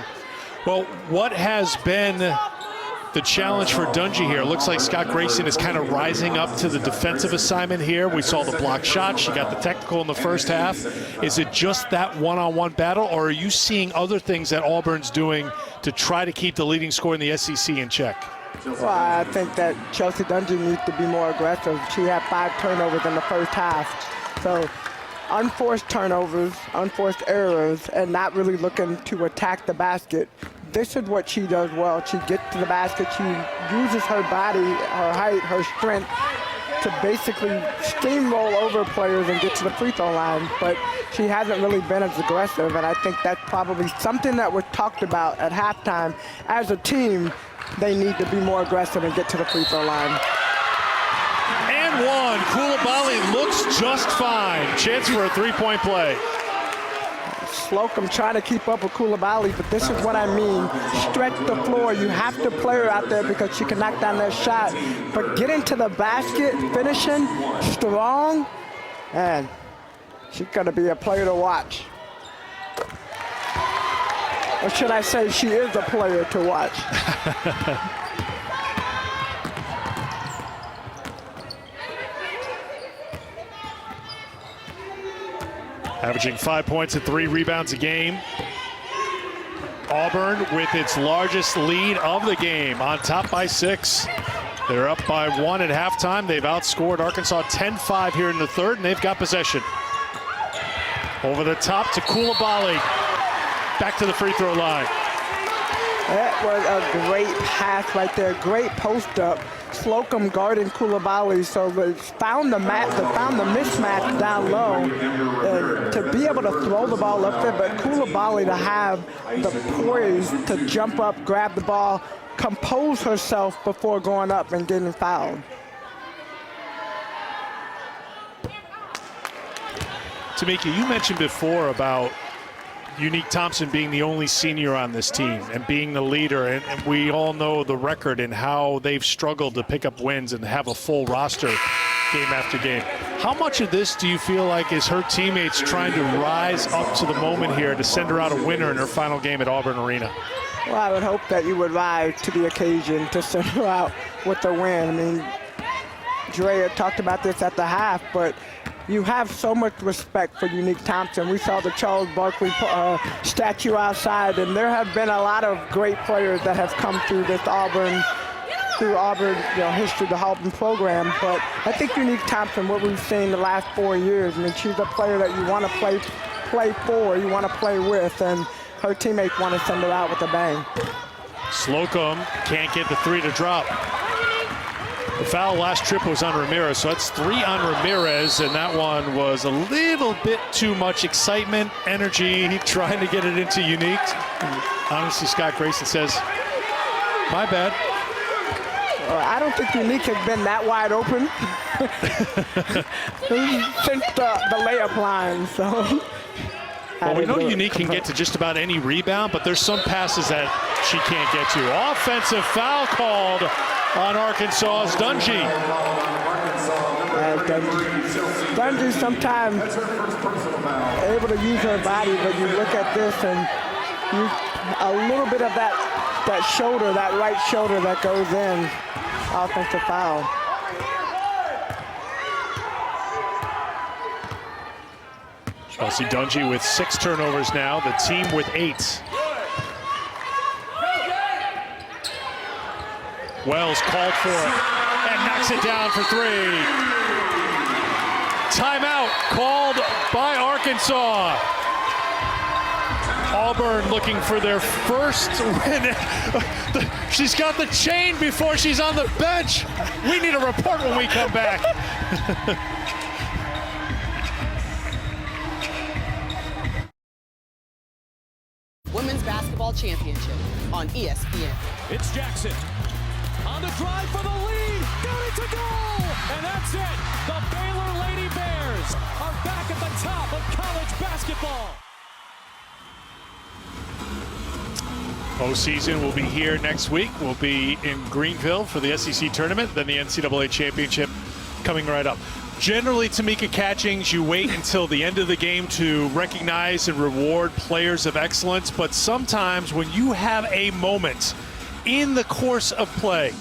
Well, what has been the challenge for Dungy here? It looks like Scott Grayson is kind of rising up to the defensive assignment here. We saw the block shot. She got the technical in the first half. Is it just that one-on-one battle, or are you seeing other things that Auburn's doing to try to keep the leading scorer in the SEC in check? Well, I think that Chelsea Dungy needs to be more aggressive. She had 5 turnovers in the first half. So unforced turnovers, unforced errors, and not really looking to attack the basket. This is what she does well. She gets to the basket. She uses her body, her height, her strength to basically steamroll over players and get to the free throw line. But she hasn't really been as aggressive, and I think that's probably something that was talked about at halftime. As a team, they need to be more aggressive and get to the free throw line. And one. Coulibaly looks just fine. Chance for a three-point play. Slocum trying to keep up with Coulibaly, but this is what I mean. Stretch the floor. You have to play her out there because she can knock down that shot. But get into the basket, finishing strong, and she's going to be a player to watch. Or should I say she is a player to watch. Averaging 5 points and 3 rebounds a game. Auburn with its largest lead of the game, on top by 6. They're up by 1 at halftime. They've outscored Arkansas 10-5 here in the third, and they've got possession. Over the top to Coulibaly. Back to the free throw line. That was a great pass right there. Great post up. Slocum guarding Coulibaly, so they found the mismatch down low, and to be able to throw the ball up there, but Coulibaly to have the poise to jump up, grab the ball, compose herself before going up and getting fouled. Tamika, you mentioned before about Unique Thompson being the only senior on this team and being the leader, and we all know the record and how they've struggled to pick up wins and have a full roster game after game. How much of this do you feel like is her teammates trying to rise up to the moment here to send her out a winner in her final game at Auburn Arena? Well, I would hope that you would rise to the occasion to send her out with the win. I mean, Drea talked about this at the half, but you have so much respect for Unique Thompson. We saw the Charles Barkley statue outside, and there have been a lot of great players that have come through this Auburn history, the Auburn program. But I think Unique Thompson, what we've seen the last 4 years, I mean, she's a player that you want to play for, you want to play with, and her teammates want to send her out with a bang. Slocum can't get the 3 to drop. The foul last trip was on Ramirez, so that's 3 on Ramirez, and that one was a little bit too much excitement, energy, trying to get it into Unique. And honestly, Scott Grayson says, my bad. I don't think Unique has been that wide open since the layup line, so. Well, we know Unique can get to just about any rebound, but there's some passes that she can't get to. Offensive foul called on Arkansas's Dungy. Dungy sometimes able to use her body, but you look at this and a little bit of that shoulder, that right shoulder that goes in, offensive foul. Chelsea Dungy with 6 turnovers now, the team with 8. Wells called for it and knocks it down for 3. Timeout called by Arkansas. Auburn looking for their first win. She's got the chain before she's on the bench. We need a report when we come back. Women's Basketball Championship on ESPN. It's Jackson on the drive for the lead. Got it to go! And that's it. The Baylor Lady Bears are back at the top of college basketball. Postseason will be here next week. We'll be in Greenville for the SEC tournament, then the NCAA championship coming right up. Generally, Tamika Catchings, you wait until the end of the game to recognize and reward players of excellence, but sometimes when you have a moment in the course of play,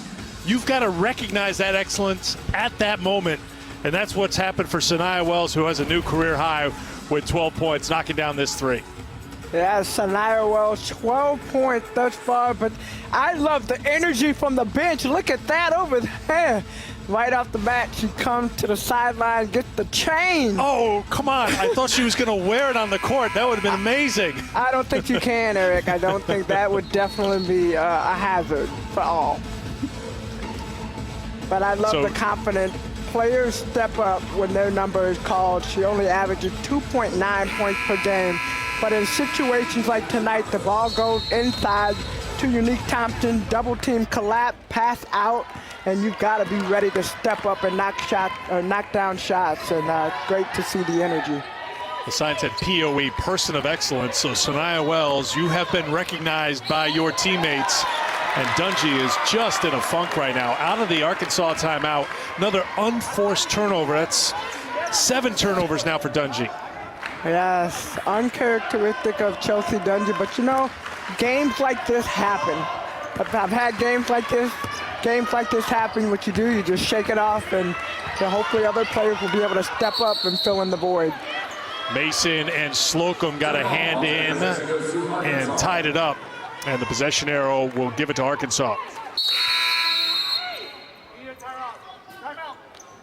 you've got to recognize that excellence at that moment, and that's what's happened for Sanaya Wells, who has a new career high with 12 points, knocking down this 3. Yeah, Sanaya Wells, 12 points thus far, but I love the energy from the bench. Look at that over there. Right off the bat, she comes to the sideline, gets the chain. Oh, come on. I thought she was going to wear it on the court. That would have been amazing. I don't think you can, Eric. I don't think that would definitely be a hazard for all. But I love the confidence. Players step up when their number is called. She only averages 2.9 points per game. But in situations like tonight, the ball goes inside to Unique Thompson, double team collapse, pass out, and you've got to be ready to step up and knock down shots. And great to see the energy. The sign said POE, Person of Excellence. So Sanaya Wells, you have been recognized by your teammates. And Dungy is just in a funk right now. Out of the Arkansas timeout, another unforced turnover. That's 7 turnovers now for Dungy. Yes, uncharacteristic of Chelsea Dungy, but you know, games like this happen. I've had games like this happen. What you do, you just shake it off, and hopefully other players will be able to step up and fill in the void. Mason and Slocum got a hand in and tied it up, and the possession arrow will give it to Arkansas.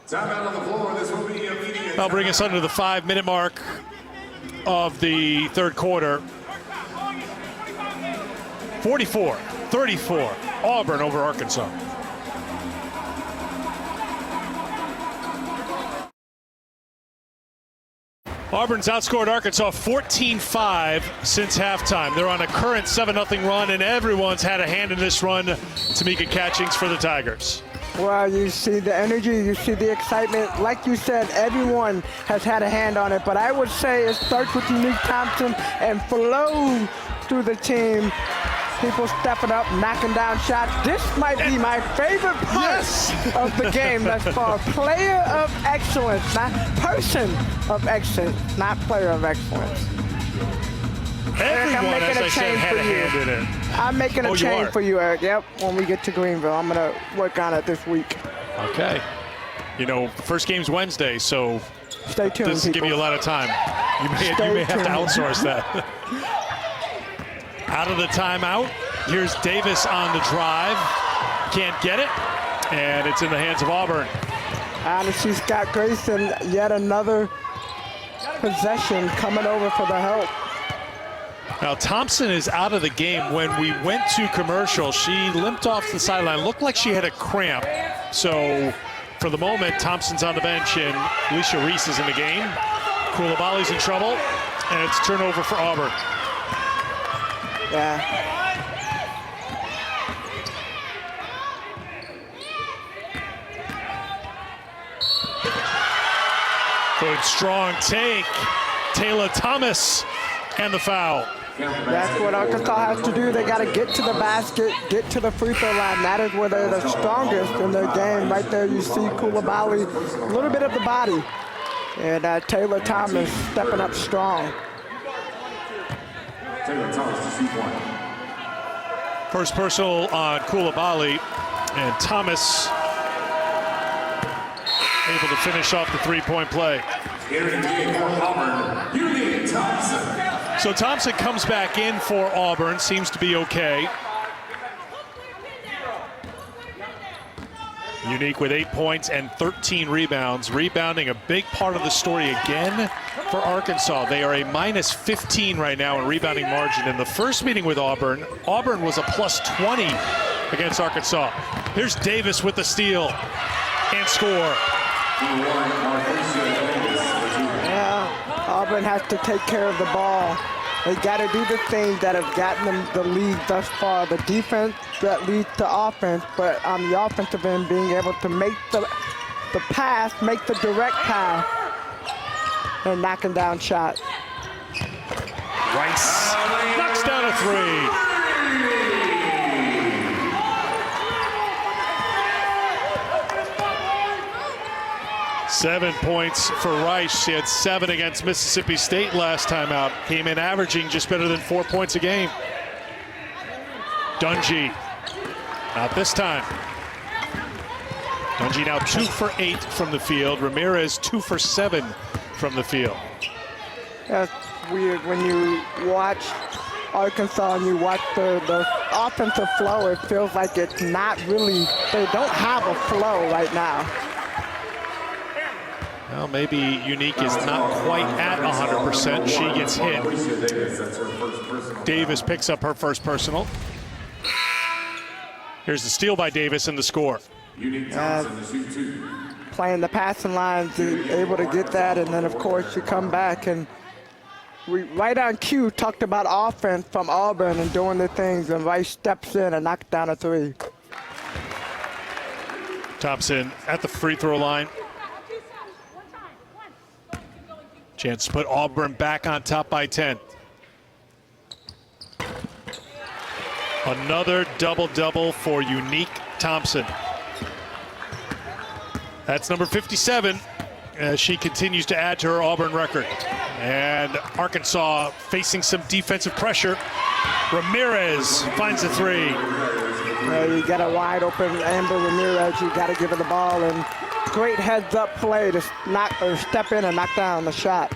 Timeout on the floor. This will be immediate. That'll bring us under the 5-minute mark of the third quarter. 44-34, Auburn over Arkansas. Auburn's outscored Arkansas 14-5 since halftime. They're on a current 7-0 run, and everyone's had a hand in this run. Tamika Catchings for the Tigers. Well, you see the energy, you see the excitement. Like you said, everyone has had a hand on it, but I would say it starts with Unique Thompson and flows through the team. People stepping up, knocking down shots. This might be my favorite part of the game thus far. Player of excellence, not person of excellence, not player of excellence. Everyone, Eric, as I said, had a hand in it. I'm making a chain for you, Eric. Yep, when we get to Greenville. I'm going to work on it this week. Okay. You know, the first game's Wednesday, so stay tuned, this will give you a lot of time. You may have to outsource that. Out of the timeout, here's Davis on the drive. Can't get it, and it's in the hands of Auburn. And she's got Grayson, yet another possession coming over for the help. Now, Thompson is out of the game. When we went to commercial, she limped off the sideline. Looked like she had a cramp. So, for the moment, Thompson's on the bench, and Alicia Reese is in the game. Koulibaly's in trouble, and it's turnover for Auburn. Yeah. Good strong take. Taylor Thomas and the foul. That's what Arkansas has to do. They got to get to the basket, get to the free throw line. That is where they're the strongest in their game. Right there you see Coulibaly, a little bit of the body. And Taylor Thomas stepping up strong. Taylor Thomas to shoot one. First personal on Coulibaly, and Thomas able to finish off the three-point play. Entering the game for Auburn, Unique Thompson. So Thompson comes back in for Auburn, seems to be okay. Unique with 8 points and 13 rebounds. Rebounding a big part of the story again for Arkansas. They are a minus 15 right now in rebounding margin. In the first meeting with Auburn, Auburn was a plus 20 against Arkansas. Here's Davis with the steal and score. Yeah, Auburn has to take care of the ball. They got to do the things that have gotten them the lead thus far. The defense that leads to offense, but on the offensive end, being able to make the pass, make the direct pass, and knocking down shots. Rice knocks down a three. 7 points for Rice. He had 7 against Mississippi State last time out. Came in averaging just better than 4 points a game. Dungy, not this time. Dungy now 2 for 8 from the field. Ramirez 2 for 7 from the field. That's weird when you watch Arkansas and you watch the offensive flow. It feels like it's not really, they don't have a flow right now. Well, maybe Unique is not quite at 100%. She gets hit. Davis picks up her first personal. Here's the steal by Davis and the score. Playing the passing lines, able to get that, and then of course you come back and we right on cue talked about offense from Auburn and doing the things, and Rice steps in and knocks down a three. Thompson at the free throw line. Chance to put Auburn back on top by 10. Another double-double for Unique Thompson. That's number 57 as she continues to add to her Auburn record. And Arkansas facing some defensive pressure. Ramirez finds a three. You got a wide open Amber Ramirez. You got to give her the ball, and great heads-up play to knock or step in and knock down the shot.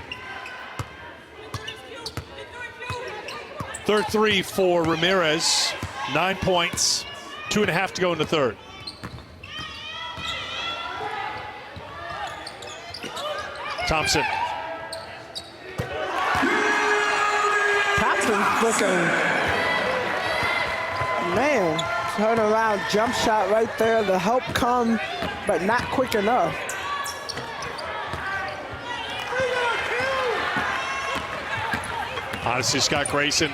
Third three for Ramirez. 9 points. 2.5 to go in the third. Thompson. Thompson's looking, man, turn around, jump shot right there. The help come, but not quick enough. Honestly, Scott Grayson.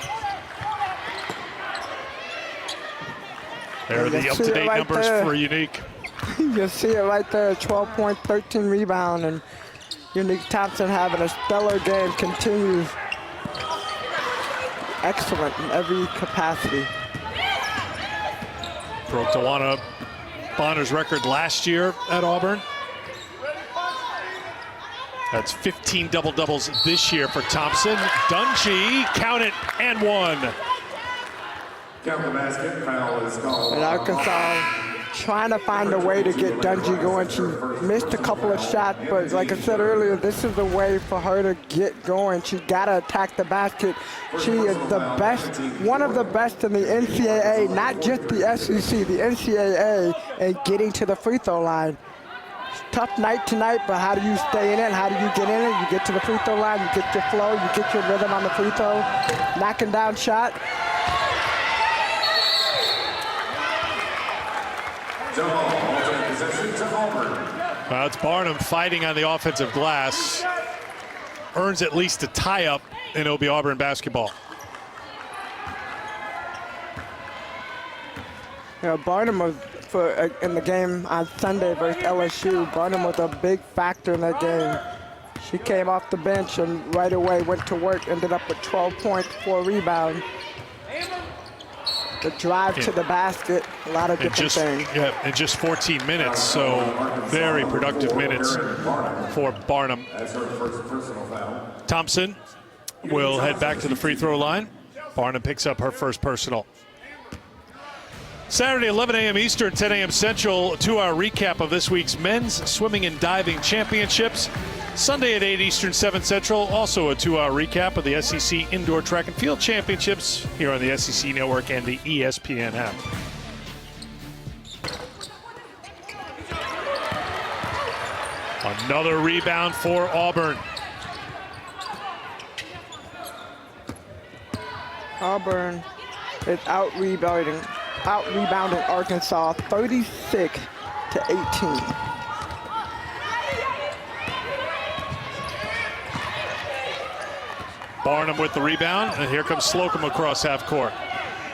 There are the up-to-date right numbers there for Unique. You see it right there, 12 points, 13 rebound, and Unique Thompson having a stellar game, continues excellent in every capacity. Broke Tawana Bonner's record last year at Auburn. That's 15 double-doubles this year for Thompson. Dungy, count it, and one. Count the basket, foul is called. And Arkansas trying to find a way to get Dungy going. She missed a couple of shots, but like I said earlier, this is a way for her to get going. She gotta attack the basket. She is the best, one of the best in the NCAA, not just the SEC, the NCAA, and getting to the free throw line. Tough night tonight, but how do you stay in it? How do you get in it? You get to the free throw line, you get your flow, you get your rhythm on the free throw, knocking down shot. Well, it's Barnum fighting on the offensive glass. Earns at least a tie-up, and it'll be Auburn basketball. You know, Barnum was in the game on Sunday versus LSU. Barnum was a big factor in that game. She came off the bench and right away went to work, ended up with 12 points, 4 rebounds. The drive to the basket, a lot of different things. Yeah, in just 14 minutes, so very productive minutes for Barnum. Thompson will head back to the free throw line. Barnum picks up her first personal. Saturday, 11 a.m. Eastern, 10 a.m. Central, a 2-hour recap of this week's men's swimming and diving championships. Sunday at 8 Eastern, 7 Central, also a 2-hour recap of the SEC Indoor Track and Field Championships here on the SEC Network and the ESPN app. Another rebound for Auburn. Auburn is out-rebounding Arkansas 36-18. Barnum with the rebound, and here comes Slocum across half court.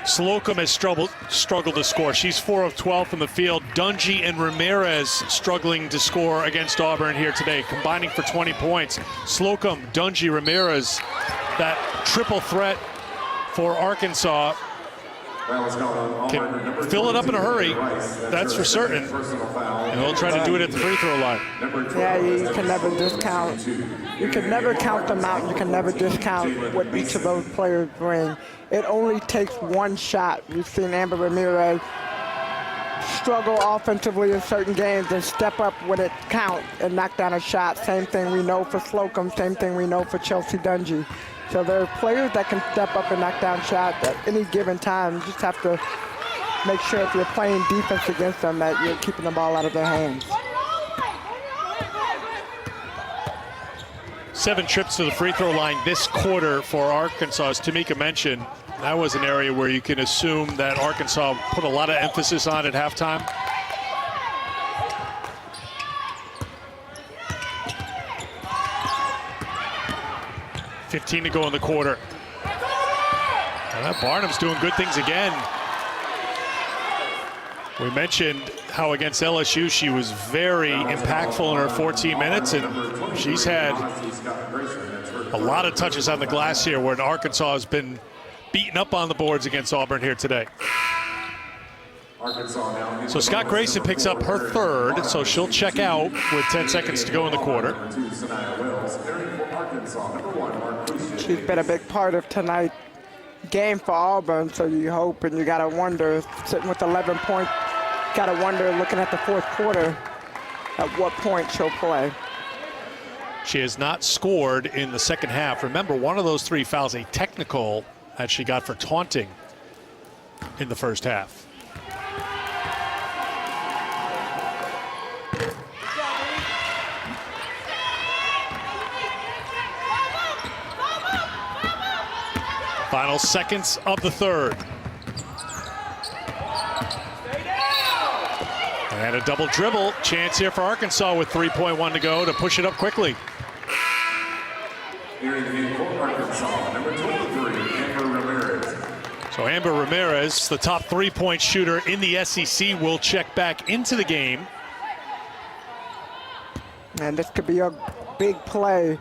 Slocum has struggled to score. She's 4 of 12 from the field. Dungy and Ramirez struggling to score against Auburn here today, combining for 20 points. Slocum, Dungy, Ramirez, that triple threat for Arkansas can fill it up in a hurry, that's for certain. And they'll try to do it at the free throw line. Yeah, you can never discount. You can never count them out. You can never discount what each of those players bring. It only takes one shot. We've seen Amber Ramirez struggle offensively in certain games and step up when it counts and knock down a shot. Same thing we know for Slocum. Same thing we know for Chelsea Dungy. So there are players that can step up and knock down shots at any given time. You just have to make sure if you're playing defense against them that you're keeping the ball out of their hands. 7 trips to the free throw line this quarter for Arkansas. As Tamika mentioned, that was an area where you can assume that Arkansas put a lot of emphasis on at halftime. $15 to go in the quarter. Barnum's doing good things again. We mentioned how against LSU she was very impactful in her 14 minutes, and she's had a lot of touches on the glass here where Arkansas has been beaten up on the boards against Auburn here today. So Scott Grayson picks up her third, so she'll check out with 10 seconds to go in the quarter. She's been a big part of tonight's game for Auburn, so you hope and you got to wonder, sitting with 11 points, got to wonder, looking at the fourth quarter, at what point she'll play. She has not scored in the second half. Remember, one of those 3 fouls, a technical that she got for taunting in the first half. Final seconds of the third. And a double dribble chance here for Arkansas with 3.1 to go to push it up quickly. So Amber Ramirez, the top 3-point shooter in the SEC, will check back into the game. And this could be a big play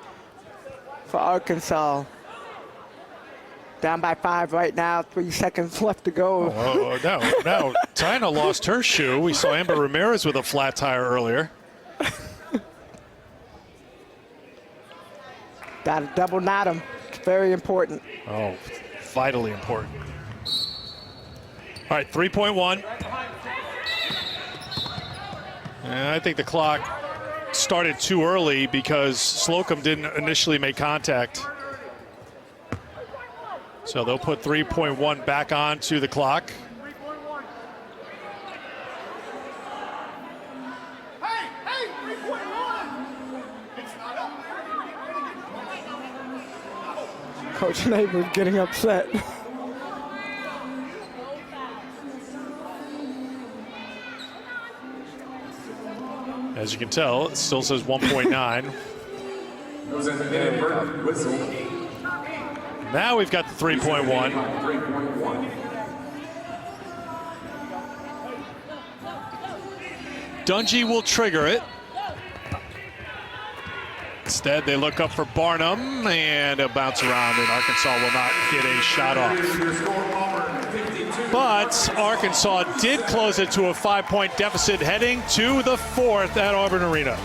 for Arkansas. Down by 5 right now, 3 seconds left to go. Oh, no. Tina lost her shoe. We saw Amber Ramirez with a flat tire earlier. Got to double knot him. It's very important. Oh, vitally important. All right, 3.1. And I think the clock started too early because Slocum didn't initially make contact. So they'll put 3.1 back onto the clock. Coach Neighbors getting upset. As you can tell, it still says 1.9. Now we've got the 3.1. Dungy will trigger it. Instead, they look up for Barnum, and a bounce around, and Arkansas will not get a shot off. But Arkansas did close it to a 5-point deficit heading to the fourth at Auburn Arena.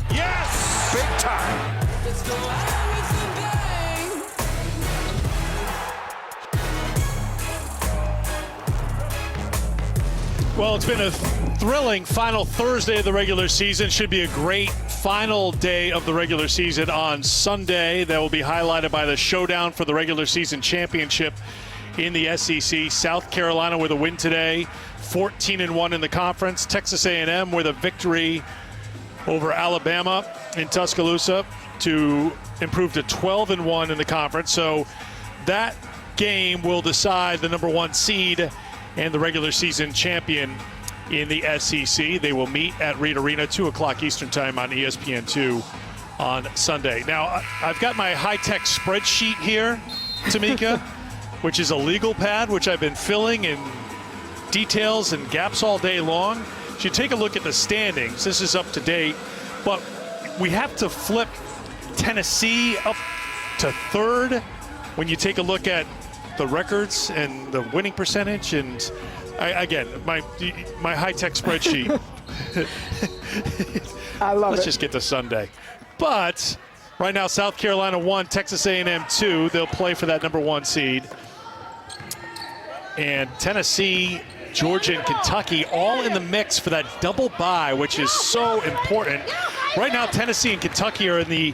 Yes! Big time. Well, it's been a thrilling final Thursday of the regular season. Should be a great final day of the regular season on Sunday. That will be highlighted by the showdown for the regular season championship in the SEC. South Carolina with a win today, 14-1 in the conference. Texas A&M with a victory over Alabama in Tuscaloosa to improve to 12-1 in the conference. So that game will decide the number 1 seed and the regular season champion in the SEC. They will meet at Reed Arena, 2 o'clock Eastern time on ESPN2 on Sunday. Now, I've got my high-tech spreadsheet here, Tamika, which is a legal pad, which I've been filling in details and gaps all day long. So you take a look at the standings. This is up to date, but we have to flip Tennessee up to third when you take a look at the records and the winning percentage. And again, my high-tech spreadsheet. I love it. Let's just get to Sunday. But right now, South Carolina 1, Texas A&M 2. They'll play for that number 1 seed. And Tennessee, Georgia, and Kentucky all in the mix for that double bye, which is so important. Right now, Tennessee and Kentucky are in the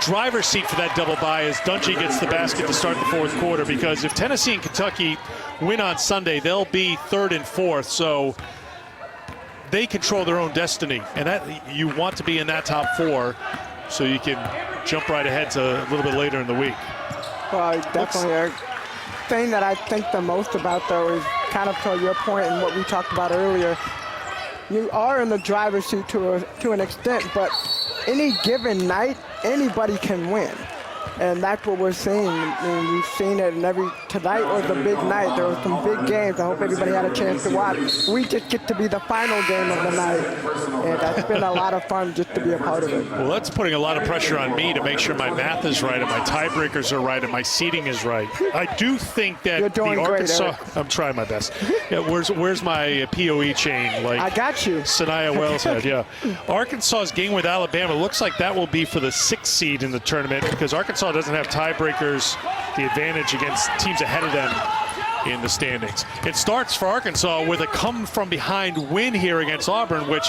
driver's seat for that double bye as Dungy gets the basket to start the fourth quarter, because if Tennessee and Kentucky win on Sunday, they'll be 3rd and 4th. So they control their own destiny, and that you want to be in that top 4 so you can jump right ahead to a little bit later in the week. Well, definitely. A thing that I think the most about, though, is kind of to your point and what we talked about earlier. You are in the driver's seat to an extent, but any given night, anybody can win. And that's what we're seeing. I mean, we've seen it in tonight was a big night. There were some big games. I hope everybody had a chance to watch. We just get to be the final game of the night. And that's been a lot of fun just to be a part of it. Well, that's putting a lot of pressure on me to make sure my math is right and my tiebreakers are right and my seeding is right. I do think that You're doing the Arkansas, great, I'm trying my best. Yeah, where's my POE chain? Like I got you. Sanaya Wells had, yeah. Arkansas's game with Alabama looks like that will be for the 6th seed in the tournament, because Arkansas doesn't have tiebreakers, the advantage against teams ahead of them in the standings. It starts for Arkansas with a come-from-behind win here against Auburn, which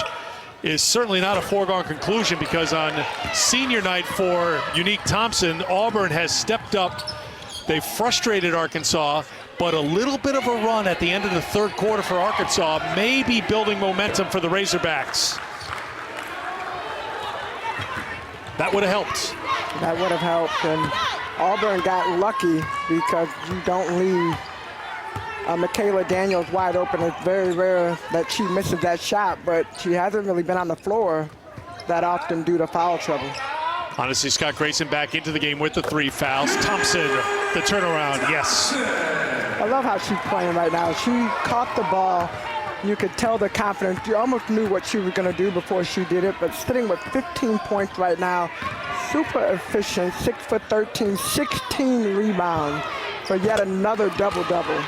is certainly not a foregone conclusion, because on senior night for Unique Thompson, Auburn has stepped up. They frustrated Arkansas, but a little bit of a run at the end of the 3rd quarter for Arkansas may be building momentum for the Razorbacks. That would have helped. That would have helped. And Auburn got lucky because you don't leave Michaela Daniels wide open. It's very rare that she misses that shot, but she hasn't really been on the floor that often due to foul trouble. Honestly, Scott Grayson back into the game with the 3 fouls. Thompson, the turnaround, yes. I love how she's playing right now. She caught the ball. You could tell the confidence. You almost knew what she was going to do before she did it, but sitting with 15 points right now, super efficient, 6'13", 16 rebounds for yet another double-double.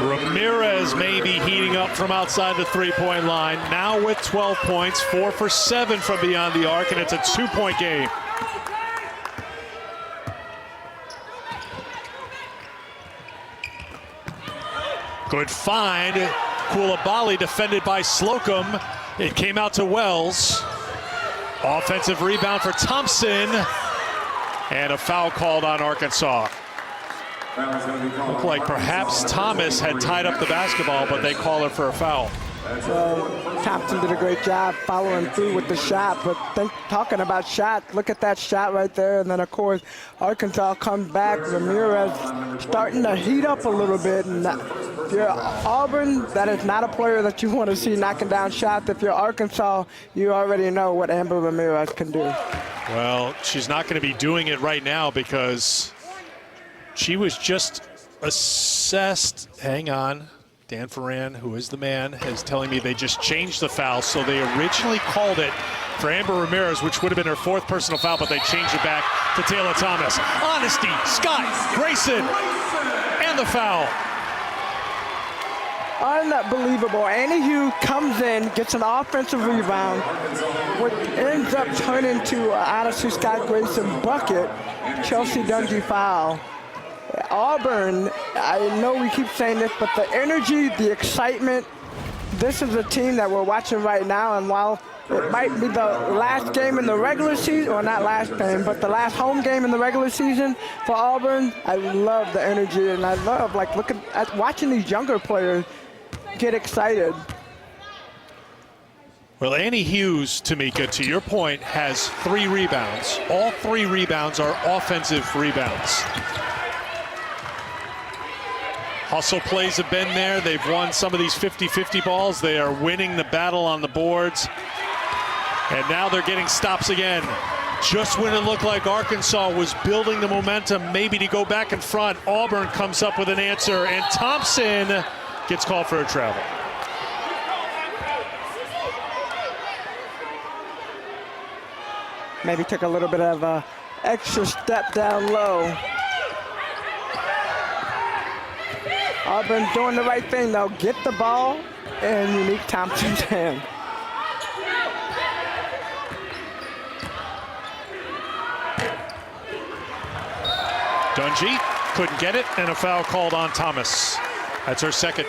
Ramirez may be heating up from outside the 3-point line. Now with 12 points, 4 for 7 from beyond the arc, and it's a 2-point game. Good find. Koulibaly defended by Slocum. It came out to Wells. Offensive rebound for Thompson. And a foul called on Arkansas. Looked like perhaps Thomas had tied up the basketball, but they call it for a foul. Thompson did a great job following through with the shot, but talking about shots, look at that shot right there. And then, of course, Arkansas comes back. Ramirez starting to heat up a little bit. And if you're Auburn, that is not a player that you want to see knocking down shots. If you're Arkansas, you already know what Amber Ramirez can do. Well, she's not going to be doing it right now because She was just assessed. Hang on. Dan Ferran, who is the man, is telling me they just changed the foul. So they originally called it for Amber Ramirez, which would have been her 4th personal foul, but they changed it back to Taylor Thomas. Honesty, Scott, Grayson, and the foul. Unbelievable. Annie Hughes comes in, gets an offensive rebound, which ends up turning to Honesty Scott Grayson bucket. Chelsea Dungey foul. Auburn, I know we keep saying this, but the energy, the excitement, this is a team that we're watching right now, and while it might be the last game in the regular season, or not last game, but the last home game in the regular season for Auburn, I love the energy, and I love looking at watching these younger players get excited. Well, Annie Hughes, Tamika, to your point, has 3 rebounds. All 3 rebounds are offensive rebounds. Hustle plays have been there. They've won some of these 50-50 balls. They are winning the battle on the boards. And now they're getting stops again. Just when it looked like Arkansas was building the momentum, maybe to go back in front, Auburn comes up with an answer, and Thompson gets called for a travel. Maybe took a little bit of a extra step down low. Auburn doing the right thing, though. Get the ball in Unique Thompson's hand. Dungey couldn't get it, and a foul called on Thomas. That's her 2nd.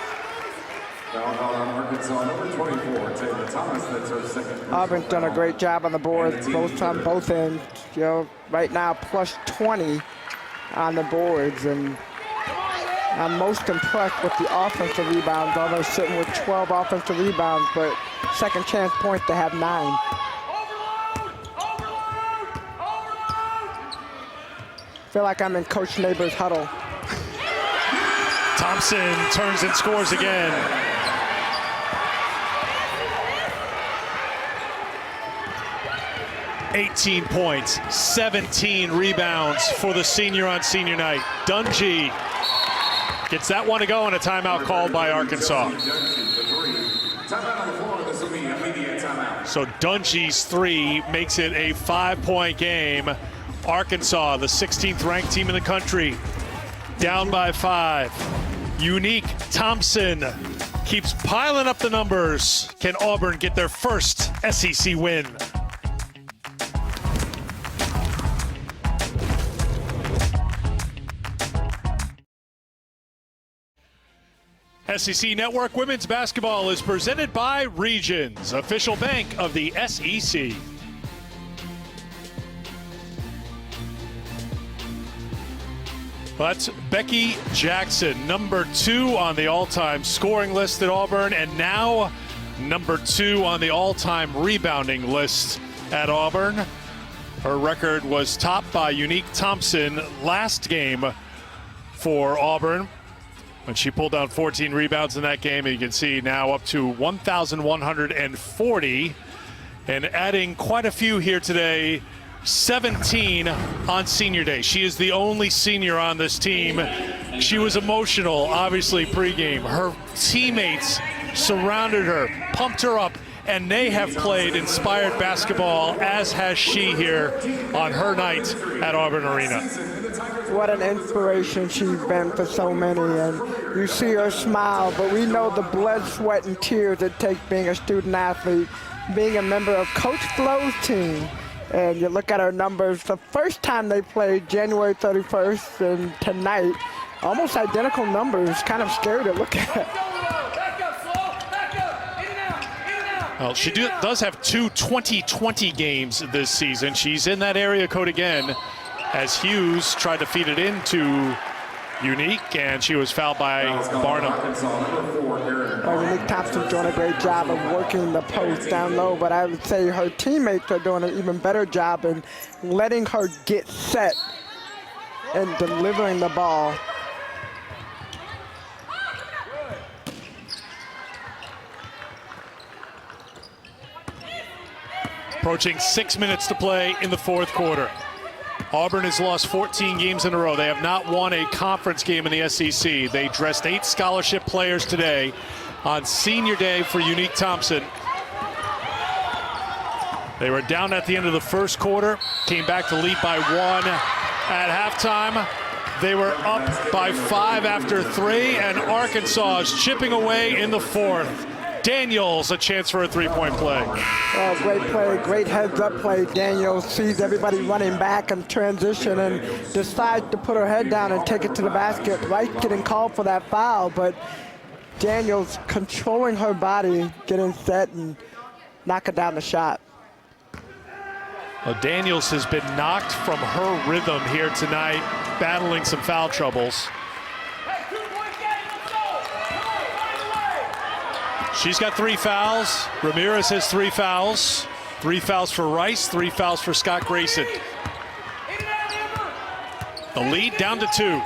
Foul called on Arkansas, number 24, Taylor Thomas. That's her 2nd. Auburn's done a great job on the board, both on both ends. You know, right now, plus 20 on the boards, and I'm most impressed with the offensive rebounds. Auburn's sitting with 12 offensive rebounds, but second chance points to have 9. Feel like I'm in Coach Neighbor's huddle. Thompson turns and scores again. "18 points, 17 rebounds for the senior on senior night. Dungey gets that one to go, and a timeout called by Arkansas. So Dungey's 3 makes it a 5-point game. Arkansas, the 16th ranked team in the country, down by 5. Unique Thompson keeps piling up the numbers. Can Auburn get their first SEC win? SEC Network Women's Basketball is presented by Regions, official bank of the SEC. That's Becky Jackson, number 2 on the all-time scoring list at Auburn, and now number 2 on the all-time rebounding list at Auburn. Her record was topped by Unique Thompson last game for Auburn when she pulled down 14 rebounds in that game. And you can see now up to 1,140, and adding quite a few here today. 17 on senior day. She is the only senior on this team. She was emotional, obviously, pregame. Her teammates surrounded her, pumped her up, and they have played inspired basketball, as has she here on her night at Auburn Arena. What an inspiration she's been for so many, and you see her smile, but we know the blood, sweat, and tears it takes being a student athlete, being a member of Coach Flo's team. And you look at her numbers, the first time they played, January 31st, and tonight, almost identical numbers. Kind of scary to look at. Well, she does have 2 2020 games this season. She's in that area code again, as Hughes tried to feed it into Unique, and she was fouled by Barnum. Unique Thompson's doing a great job of working the post down low, but I would say her teammates are doing an even better job in letting her get set and delivering the ball. Approaching 6 minutes to play in the 4th quarter. Auburn has lost 14 games in a row. They have not won a conference game in the SEC. They dressed 8 scholarship players today on senior day for Unique Thompson. They were down at the end of the first quarter, came back to lead by 1 at halftime. They were up by 5 after 3, and Arkansas is chipping away in the 4th. Daniels, a chance for a 3-point play. Great play, great heads-up play. Daniels sees everybody running back in transition and decides to put her head down and take it to the basket. Right, getting called for that foul, but Daniels controlling her body, getting set and knocking down the shot. Well, Daniels has been knocked from her rhythm here tonight, battling some foul troubles. She's got 3 fouls. Ramirez has 3 fouls. 3 fouls for Rice, 3 fouls for Scott Grayson. The lead down to 2.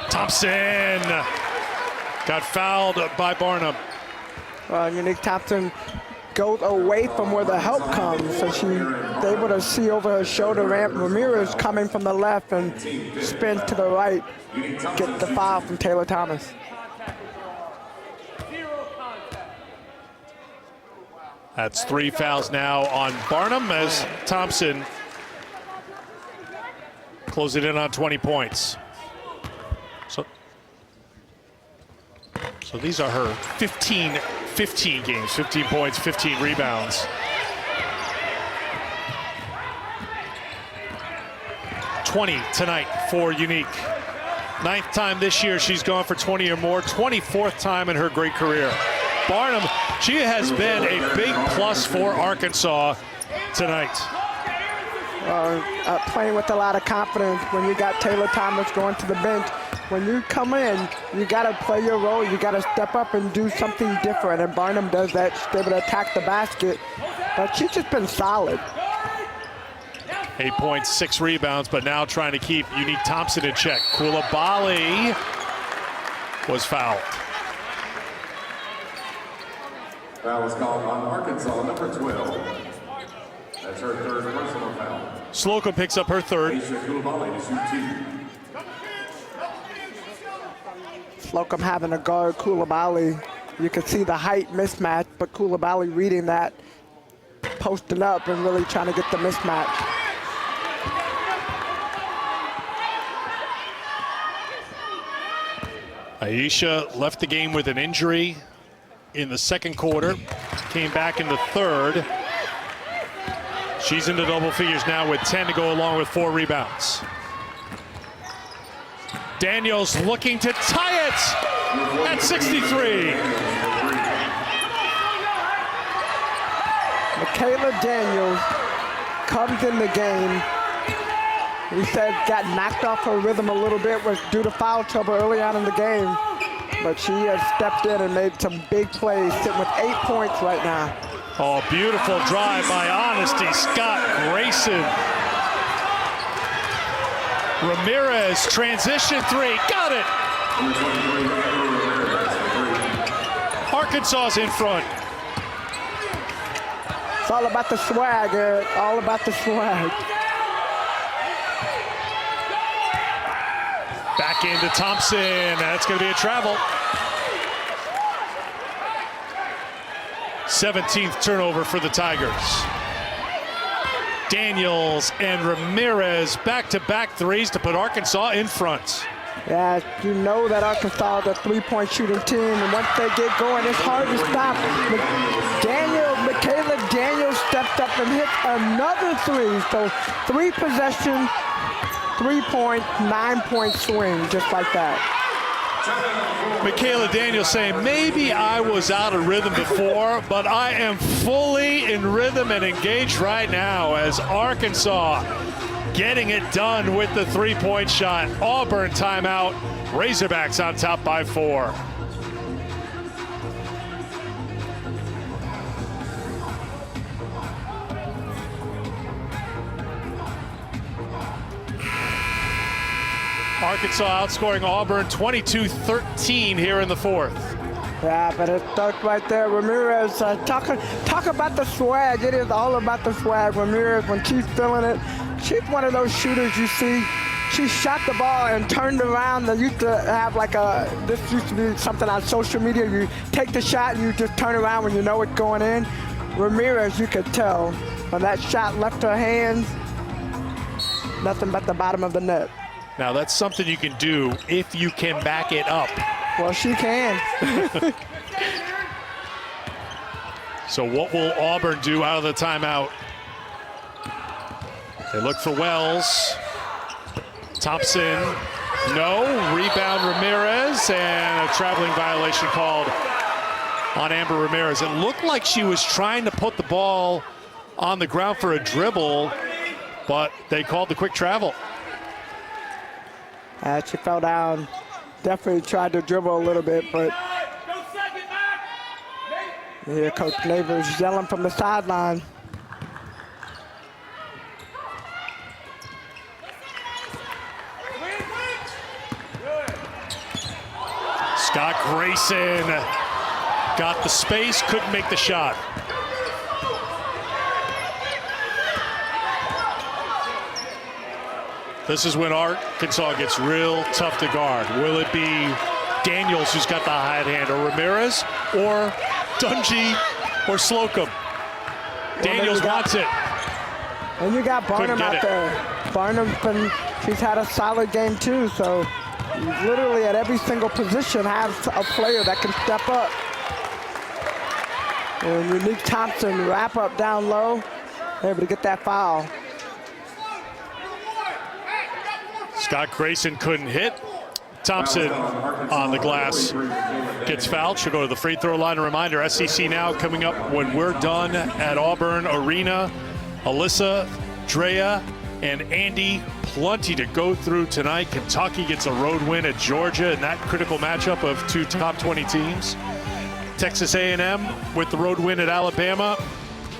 Thompson got fouled by Barnum. Unique Thompson goes away from where the help comes, so she's able to see over her shoulder. Ramirez coming from the left and spin to the right, get the foul from Taylor Thomas. That's 3 fouls now on Barnum as Thompson closes it in on 20 points. So these are her 15 games, 15 points, 15 rebounds. 20 tonight for Unique. 9th time this year she's gone for 20 or more, 24th time in her great career. Barnum, she has been a big plus for Arkansas tonight. Playing with a lot of confidence when you got Taylor Thomas going to the bench. When you come in, you got to play your role. You got to step up and do something different. And Barnum does that. She's able to attack the basket. But she's just been solid. 8 points, 6 rebounds, but now trying to keep Unique Thompson in check. Coulibaly was fouled. Foul is called on Arkansas, number 12. That's her 3rd personal foul. Slocum picks up her 3rd. Coulibaly to shoot 2. Slocum having to guard Coulibaly. You can see the height mismatch, but Coulibaly reading that, posting up and really trying to get the mismatch. Aisha left the game with an injury in the 2nd quarter, came back in the 3rd. She's into double figures now with 10 to go along with 4 rebounds. Daniels looking to tie it at 63. Michaela Daniels comes in the game. We said got knocked off her rhythm a little bit, was due to foul trouble early on in the game. But she has stepped in and made some big plays, sitting with 8 points right now. Oh, beautiful drive by Honesty Scott Grayson. Ramirez, transition 3, got it! Arkansas's in front. It's all about the swag, Eric, all about the swag. Back into Thompson, that's gonna be a travel. 17th turnover for the Tigers. Daniels and Ramirez back-to-back threes to put Arkansas in front. Yeah, you know that Arkansas is a 3-point shooting team, and once they get going, it's hard to stop. Michaela Daniels stepped up and hit another 3. So 3 possession, 3-point, 9-point swing, just like that. Michaela Daniels saying, maybe I was out of rhythm before, but I am fully in rhythm and engaged right now as Arkansas getting it done with the 3-point shot. Auburn timeout. Razorbacks on top by 4. Arkansas outscoring Auburn 22-13 here in the 4th. Yeah, but it's stuck right there. Ramirez, talk about the swag. It is all about the swag. Ramirez, when she's feeling it, she's one of those shooters you see. She shot the ball and turned around. They used to have this used to be something on social media. You take the shot and you just turn around when you know it's going in. Ramirez, you could tell when that shot left her hands, nothing but the bottom of the net. Now that's something you can do if you can back it up. Well, she can. So what will Auburn do out of the timeout? They look for Wells. Thompson, no. Rebound Ramirez, and a traveling violation called on Amber Ramirez. It looked like she was trying to put the ball on the ground for a dribble, but they called the quick travel. She fell down. Definitely tried to dribble a little bit, but yeah, Coach Neighbors yelling from the sideline. Scott Grayson got the space, couldn't make the shot. This is when Arkansas gets real tough to guard. Will it be Daniels who's got the hot hand, or Ramirez, or Dungy, or Slocum? Daniels wants it. And you got Barnum out there. Barnum's she's had a solid game too, so literally at every single position has a player that can step up. And Unique Thompson wrap up down low, able to get that foul. Scott Grayson couldn't hit. Thompson on the glass gets fouled. She'll go to the free throw line. A reminder, SEC Now coming up when we're done at Auburn Arena. Alyssa, Drea, and Andy, plenty to go through tonight. Kentucky gets a road win at Georgia in that critical matchup of two top 20 teams. Texas A&M with the road win at Alabama,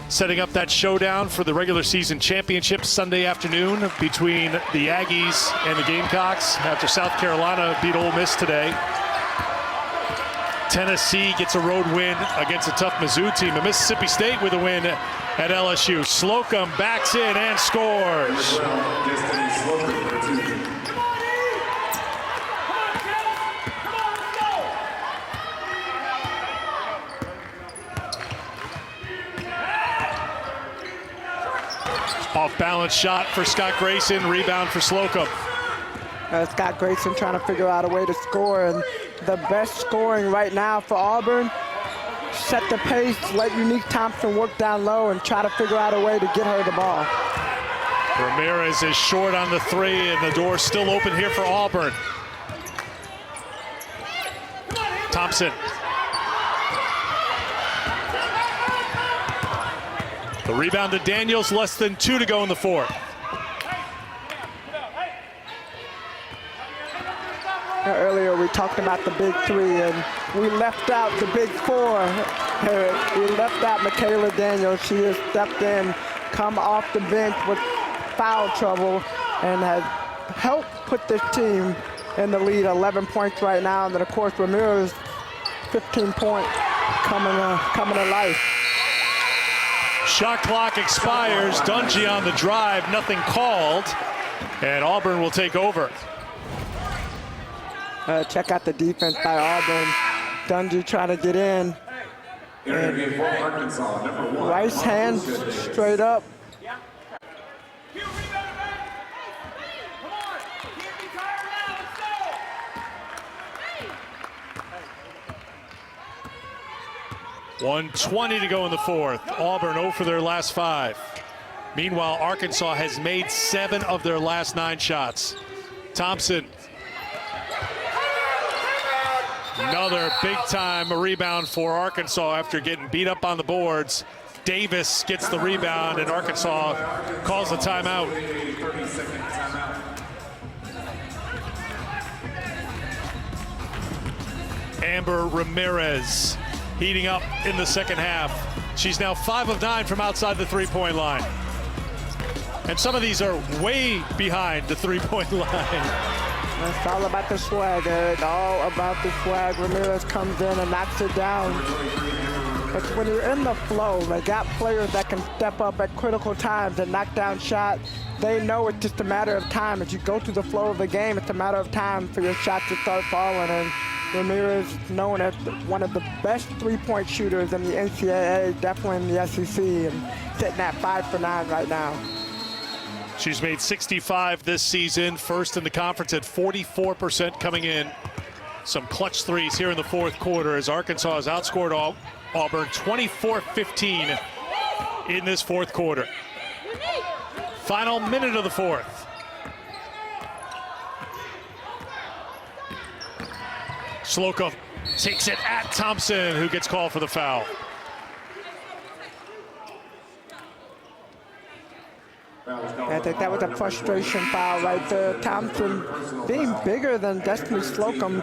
setting up that showdown for the regular season championship Sunday afternoon between the Aggies and the Gamecocks after South Carolina beat Ole Miss today. Tennessee gets a road win against a tough Mizzou team. And Mississippi State with a win at LSU. Slocum backs in and scores. Off balance shot for Scott Grayson, rebound for Slocum. Scott Grayson trying to figure out a way to score, and the best scoring right now for Auburn, set the pace, let Unique Thompson work down low and try to figure out a way to get her the ball. Ramirez is short on the three, and the door's still open here for Auburn. Thompson. The rebound to Daniels, less than 2 to go in the fourth. Earlier we talked about the big three, and we left out the big four. We left out Michaela Daniels. She has stepped in, come off the bench with foul trouble, and has helped put this team in the lead, 11 points right now. And then of course Ramirez, 15 points coming to life. Shot clock expires. Dungy on the drive, nothing called, and Auburn will take over. Check out the defense by Auburn. Dungy trying to get in. Rice hands straight up. 1:20 to go in the fourth. Auburn 0 for their last 5. Meanwhile, Arkansas has made 7 of their last 9 shots. Thompson. Another big-time rebound for Arkansas after getting beat up on the boards. Davis gets the rebound, and Arkansas calls a timeout. Amber Ramirez heating up in the second half. She's now 5 of 9 from outside the three-point line. And some of these are way behind the three-point line. It's all about the swag, Eric. All about the swag. Ramirez comes in and knocks it down. But when you're in the flow, they got players that can step up at critical times and knock down shots. They know it's just a matter of time. As you go through the flow of the game, it's a matter of time for your shots to start falling. And Ramirez, known as one of the best three-point shooters in the NCAA, definitely in the SEC, and sitting at 5 for 9 right now. She's made 65 this season, first in the conference at 44% coming in. Some clutch threes here in the fourth quarter as Arkansas has outscored Auburn 24-15 in this fourth quarter. Final minute of the fourth. Slocum takes it at Thompson, who gets called for the foul. I think that was a frustration foul right there. Thompson, being bigger than Destiny Slocum,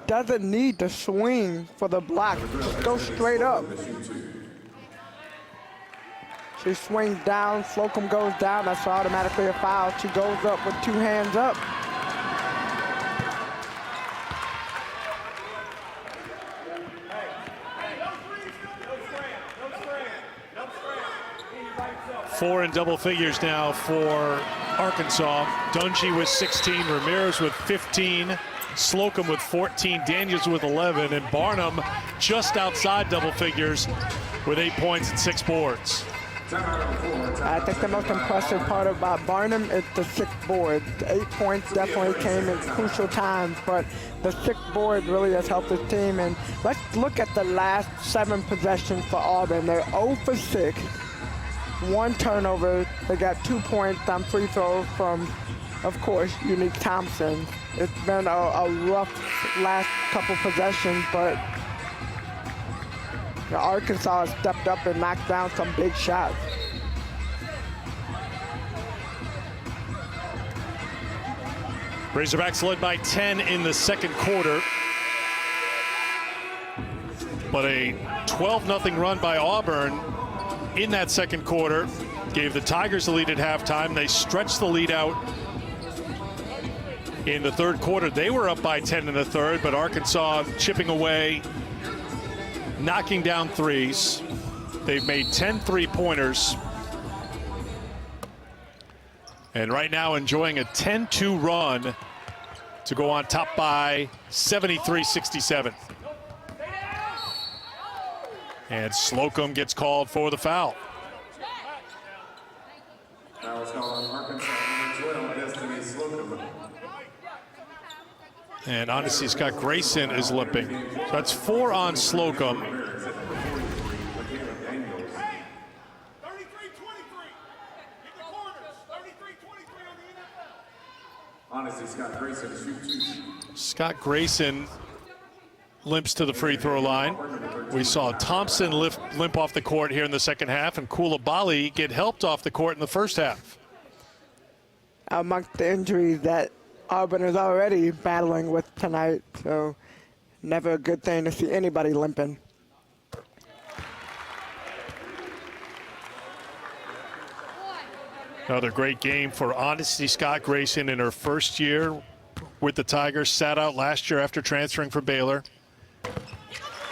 doesn't need to swing for the block. Just go straight up. She swings down, Slocum goes down. That's automatically a foul. She goes up with 2 hands up. Four in double figures now for Arkansas. Dungy with 16, Ramirez with 15, Slocum with 14, Daniels with 11, and Barnum just outside double figures with 8 points and 6 boards. I think the most impressive part about Barnum is the 6th board. The 8 points definitely came in crucial times, but the 6th board really has helped this team. And let's look at the last 7 possessions for Auburn. They're 0 for 6. 1 turnover. They got 2 points on free throws from, of course, Unique Thompson. It's been a rough last couple possessions, but Arkansas has stepped up and knocked down some big shots. Razorbacks led by 10 in the second quarter, but a 12-0 run by Auburn in that second quarter gave the Tigers the lead at halftime. They stretched the lead out in the third quarter. They were up by 10 in the third, but Arkansas chipping away, knocking down threes. They've made 10 three-pointers. And right now enjoying a 10-2 run to go on top by 73-67. And Slocum gets called for the foul. Foul is called on Arkansas, number 12, Destiny Slocum. And honestly, Scott Grayson is limping. So that's 4 on Slocum. Honestly, Scott Grayson shoots 2. Scott Grayson limps to the free throw line. We saw Thompson limp off the court here in the second half, and Coulibaly get helped off the court in the first half. Amongst the injuries that Auburn is already battling with tonight, so never a good thing to see anybody limping. Another great game for Honesty Scott Grayson in her first year with the Tigers. Sat out last year after transferring from Baylor.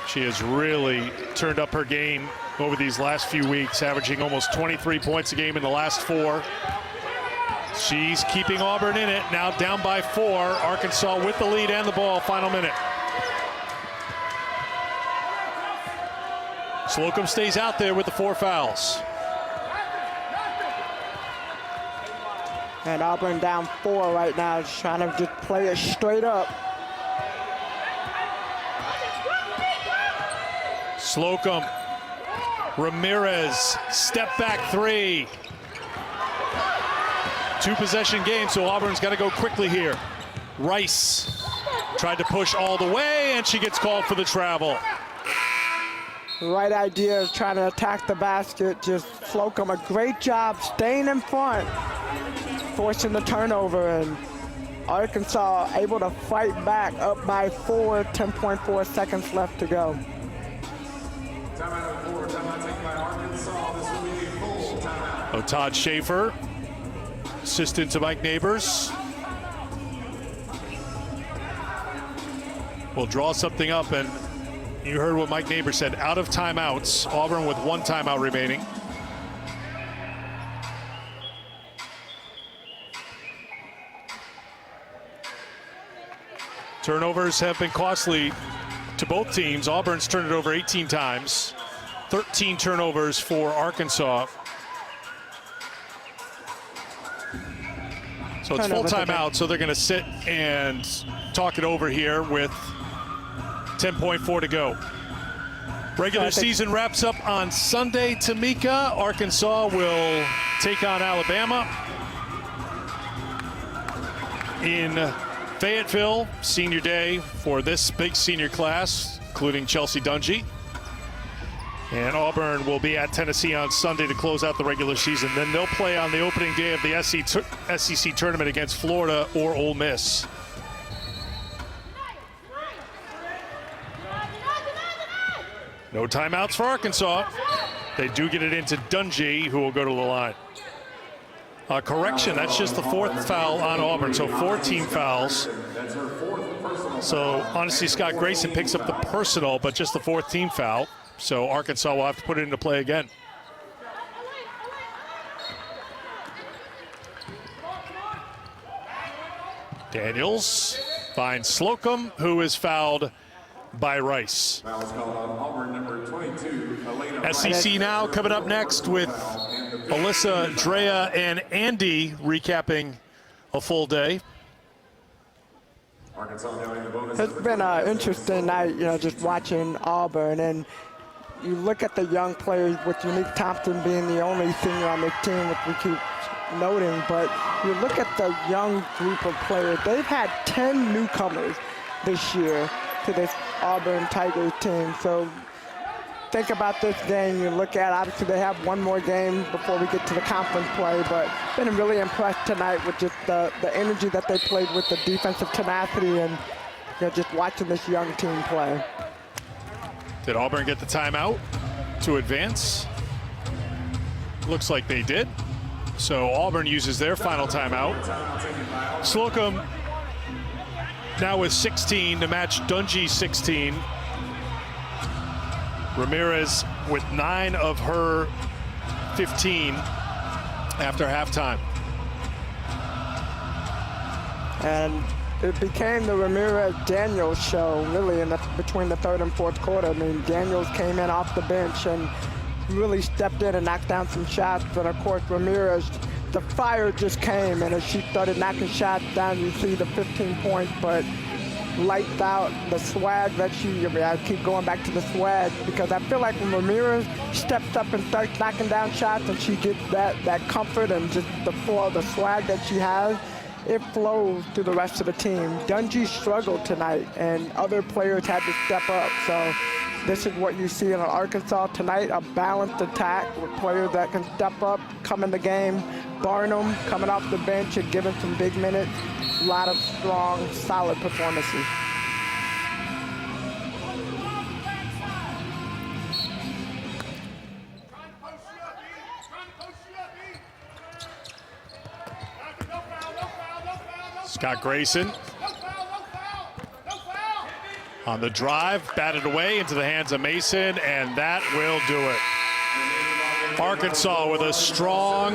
She has really turned up her game over these last few weeks, averaging almost 23 points a game in the last 4. She's keeping Auburn in it, now down by 4. Arkansas with the lead and the ball, final minute. Slocum stays out there with the 4 fouls. And Auburn down 4 right now, just trying to just play it straight up. Slocum, Ramirez, step back 3. 2-possession game, so Auburn's got to go quickly here. Rice tried to push all the way, and she gets called for the travel. Right idea of trying to attack the basket. Just Slocum, a great job staying in front, forcing the turnover, and Arkansas able to fight back up by 4, 10.4 seconds left to go. Timeout 4, timeout taken by Arkansas. This will be a full timeout. Todd Schaefer, assistant to Mike Neighbors. will draw something up, and you heard what Mike Neighbor said, out of timeouts. Auburn with 1 timeout remaining. Turnovers have been costly to both teams. Auburn's turned it over 18 times. 13 turnovers for Arkansas. So it's full timeout, so they're going to sit and talk it over here with 10.4 to go. Regular season wraps up on Sunday, Tamika. Arkansas will take on Alabama in Fayetteville. Senior day for this big senior class, including Chelsea Dungy. And Auburn will be at Tennessee on Sunday to close out the regular season. Then they'll play on the opening day of the SEC tournament against Florida or Ole Miss. No timeouts for Arkansas. They do get it into Dungy, who will go to the line. Correction, that's just the 4th foul on Auburn, so 14 fouls. So honestly, Scott Grayson picks up the personal, but just the 4th team foul. So Arkansas will have to put it into play again. Daniels finds Slocum, who is fouled by Rice. SEC now coming up next with Alyssa, Drea, and Andy recapping a full day. It's been an interesting night, just watching Auburn. And you look at the young players, with Unique Thompson being the only senior on this team, which we keep noting, but you look at the young group of players. They've had 10 newcomers this year to this Auburn Tigers team. So think about this game. You look at, obviously they have one more game before we get to the conference play, but been really impressed tonight with just the energy that they played with, the defensive tenacity, and just watching this young team play. Did Auburn get the timeout to advance? Looks like they did. So Auburn uses their final timeout. Slocum now with 16 to match Dungy's 16. Ramirez with 9 of her 15 after halftime. And it became the Ramirez-Daniels show, really, between the 3rd and 4th quarter. I mean, Daniels came in off the bench and really stepped in and knocked down some shots. But, of course, Ramirez, the fire just came. And as she started knocking shots down, you see the 15 points, but lights out the swag that I keep going back to the swag, because I feel like when Ramirez steps up and starts knocking down shots and she gets that comfort and just the swag that she has, it flows to the rest of the team. Dungy struggled tonight, and other players had to step up. So this is what you see in Arkansas tonight, a balanced attack with players that can step up, come in the game. Barnum coming off the bench and giving some big minutes. A lot of strong, solid performances. Scott Grayson on the drive, batted away into the hands of Mason, and that will do it. Arkansas with a strong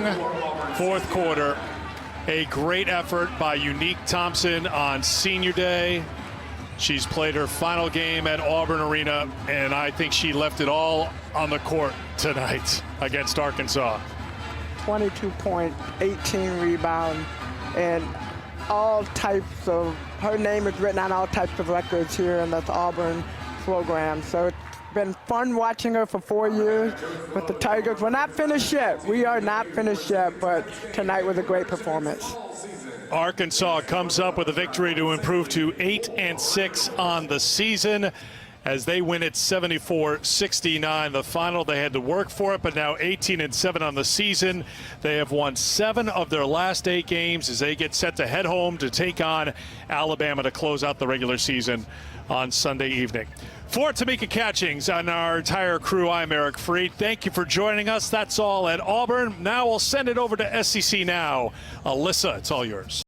4th quarter. A great effort by Unique Thompson on senior day. She's played her final game at Auburn Arena, and I think she left it all on the court tonight against Arkansas. 22 points, 18 rebounds, and all types of, her name is written on all types of records here in this Auburn program. So it's been fun watching her for 4 years with the Tigers. We're not finished yet. We are not finished yet, but tonight was a great performance. Arkansas comes up with a victory to improve to 8-6 on the season as they win it 74-69. The final, they had to work for it, but now 18-7 on the season. They have won 7 of their last 8 games as they get set to head home to take on Alabama to close out the regular season on Sunday evening. For Tamika Catchings and our entire crew, I'm Eric Freed. Thank you for joining us. That's all at Auburn. Now we'll send it over to SEC Now. Alyssa, it's all yours.